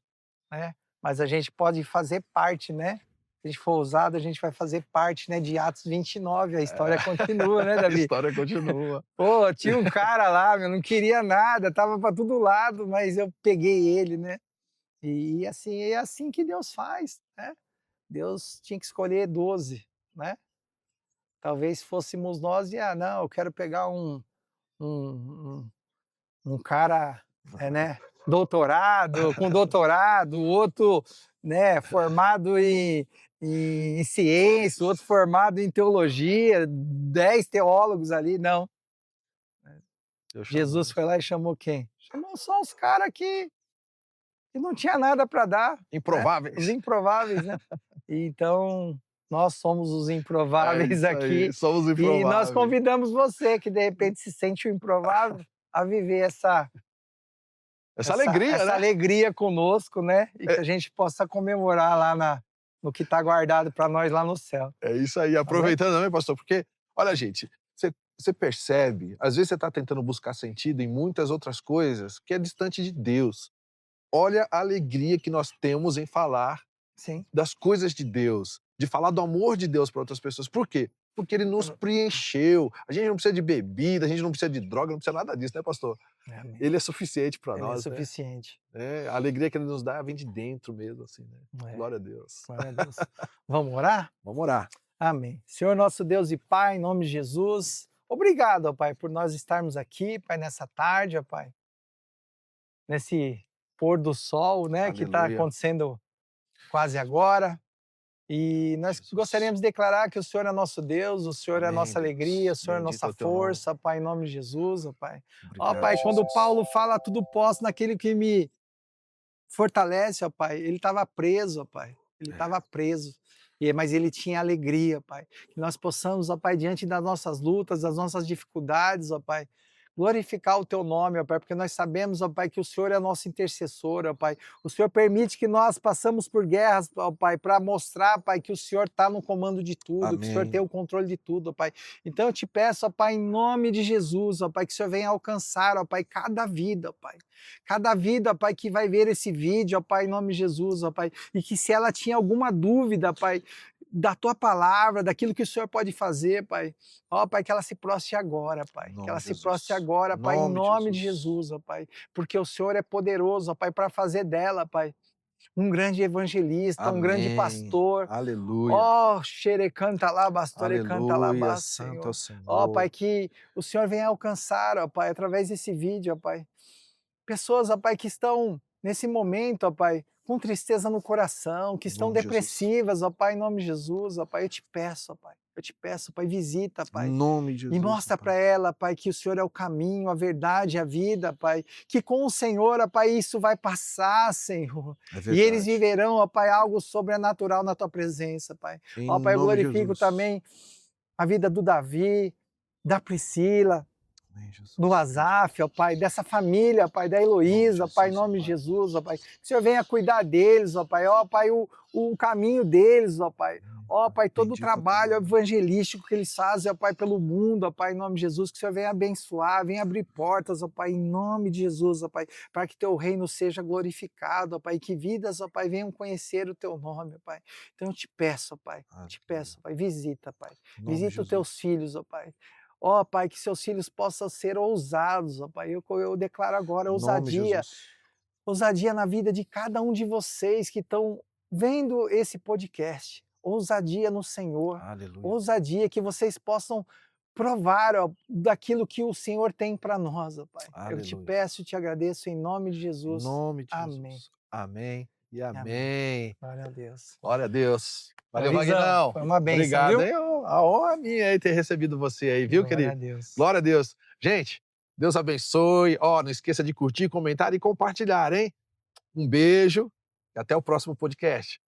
né, mas a gente pode fazer parte, né, se a gente for ousado, a gente vai fazer parte, né, de Atos 29, a É, história continua, né, a Davi. história continua. Pô, tinha um cara lá, meu, não queria nada, estava para todo lado, mas eu peguei ele, né, e assim, é assim que Deus faz, né. Deus tinha que escolher 12, né. Talvez fôssemos nós e: "Ah, não, eu quero pegar um um cara, né, doutorado, o outro, né, formado em ciência, o outro formado em teologia, 10 teólogos ali", não. Deus Jesus chamou. foi lá e chamou quem? Chamou só os cara que não tinha nada para dar, né, os Improváveis. improváveis, né. Então, nós somos os É improváveis isso aí, aqui, somos e nós improváveis. convidamos você que de repente se sente o improvável, a viver Essa alegria, essa né? alegria conosco, né, e que É a gente possa comemorar lá no que está guardado para nós lá no céu, é isso aí. tá bom? Aproveitando também, pastor, porque, olha, gente, você você percebe, às vezes você está tentando buscar sentido em muitas outras coisas que é distante de Deus. Olha a alegria que nós temos em falar Sim. das coisas de Deus, de falar do amor de Deus para outras pessoas. Por quê? Porque ele nos preencheu. A gente não precisa de bebida, a gente não precisa de droga, não precisa nada disso, né, pastor? Amém. Ele é suficiente para Ele é nós, né? suficiente. A alegria que ele nos dá vem de dentro mesmo, assim, né? É, Glória a Deus. glória a Deus. Vamos orar? Vamos orar. Amém. Senhor nosso Deus e Pai, em nome de Jesus, obrigado, ó Pai, por nós estarmos aqui, Pai, nessa tarde, ó Pai, nesse pôr do sol, né, que está Aleluia. acontecendo quase agora. E nós Jesus. gostaríamos de declarar que o Senhor é nosso Deus, o Senhor é a Amém, nossa Deus. alegria, o Senhor é a Bendito nossa é o teu nome. força, Pai, em nome de Jesus, ó Pai. Ó Obrigado, Pai, quando Jesus. Paulo fala tudo posso naquele que me fortalece, ó Pai, ele estava preso, ó Pai, ele estava preso. Mas ele tinha alegria, Pai. Que nós possamos, ó Pai, diante das nossas lutas, das nossas dificuldades, ó Pai, glorificar o Teu nome, ó Pai, porque nós sabemos, ó Pai, que o Senhor é nosso intercessor, ó Pai. O Senhor permite que nós passamos por guerras, ó Pai, para mostrar, Pai, que o Senhor está no comando de tudo, que o Senhor Amém. tem o controle de tudo, ó Pai. Então eu te peço, ó Pai, em nome de Jesus, ó Pai, que o Senhor venha alcançar, ó Pai, cada vida, ó Pai. Cada vida, ó Pai, que vai ver esse vídeo, ó Pai, em nome de Jesus, ó Pai, e que se ela tinha alguma dúvida, Pai, da Tua palavra, daquilo que o Senhor pode fazer, Pai, ó Pai, que ela se prostre agora, Pai, Em que nome ela de se prostre Jesus. agora, Em Pai, em nome de nome de Jesus. Jesus, ó Pai, porque o Senhor é poderoso, ó Pai, para fazer dela, Pai, um grande evangelista, um grande Amém. pastor. Aleluia. Ó, xerecanta lá, bastore canta lá, Aleluia. Santo é o Senhor. Ó, Senhor. Pai, que o Senhor venha alcançar, ó Pai, através desse vídeo, ó Pai, pessoas, ó Pai, que estão nesse momento, ó Pai, com tristeza no coração, que Em estão nome de Jesus. depressivas, ó Pai, em nome de Jesus, ó Pai, eu te peço, ó Pai, eu te peço, Pai, visita, Em Pai, nome de e Jesus, ó mostra para Pai. ela, Pai, que o Senhor é o caminho, a verdade, a vida, Pai, que com o Senhor, ó Pai, isso vai passar, Senhor, É e eles verdade. viverão, ó Pai, algo sobrenatural na Tua presença, Pai. Em Ó Pai, eu nome de glorifico Jesus. também a vida do Davi, da Priscila, Amém, do Jesus. Azaf, ó Pai, dessa família, Pai, da Em nome de Heloísa, Pai, em Jesus, ó nome de Pai. Jesus, ó Pai. Que o Senhor venha cuidar deles, ó Pai, o caminho deles, ó Pai. Ó Pai, todo o Bendito é o teu trabalho nome. evangelístico que eles fazem, ó Pai, pelo mundo, ó Pai, em nome de Jesus, que o Senhor venha abençoar, venha abrir portas, ó Pai, em nome de Jesus, ó Pai, para que teu reino seja glorificado, ó Pai, e que vidas, ó Pai, venham conhecer o teu nome, ó Pai. Então eu te peço, ó Pai, te Aleluia. peço, ó Pai, visita, Pai. Em nome de Visita os teus Jesus. filhos, ó Pai. Ó Pai, que seus filhos possam ser ousados, ó Pai. Eu declaro agora Em nome de ousadia, Jesus. ousadia na vida de cada um de vocês que estão vendo esse podcast. Ousadia no Senhor, Aleluia. ousadia que vocês possam provar, ó, daquilo que o Senhor tem para nós, ó Pai. Eu te Aleluia. peço e te agradeço em nome de Em Jesus. nome de Amém. Jesus. Amém e Amém. amém. Glória a Deus. Glória a Deus. Valeu, Davizão, Vagnão. foi uma bênção, Obrigado, viu? hein? A honra é minha aí ter recebido você aí, viu, Glória a querido? Deus. Glória a Deus. Gente, Deus abençoe. Ó, não esqueça de curtir, comentar e compartilhar, hein? Um beijo e até o próximo podcast.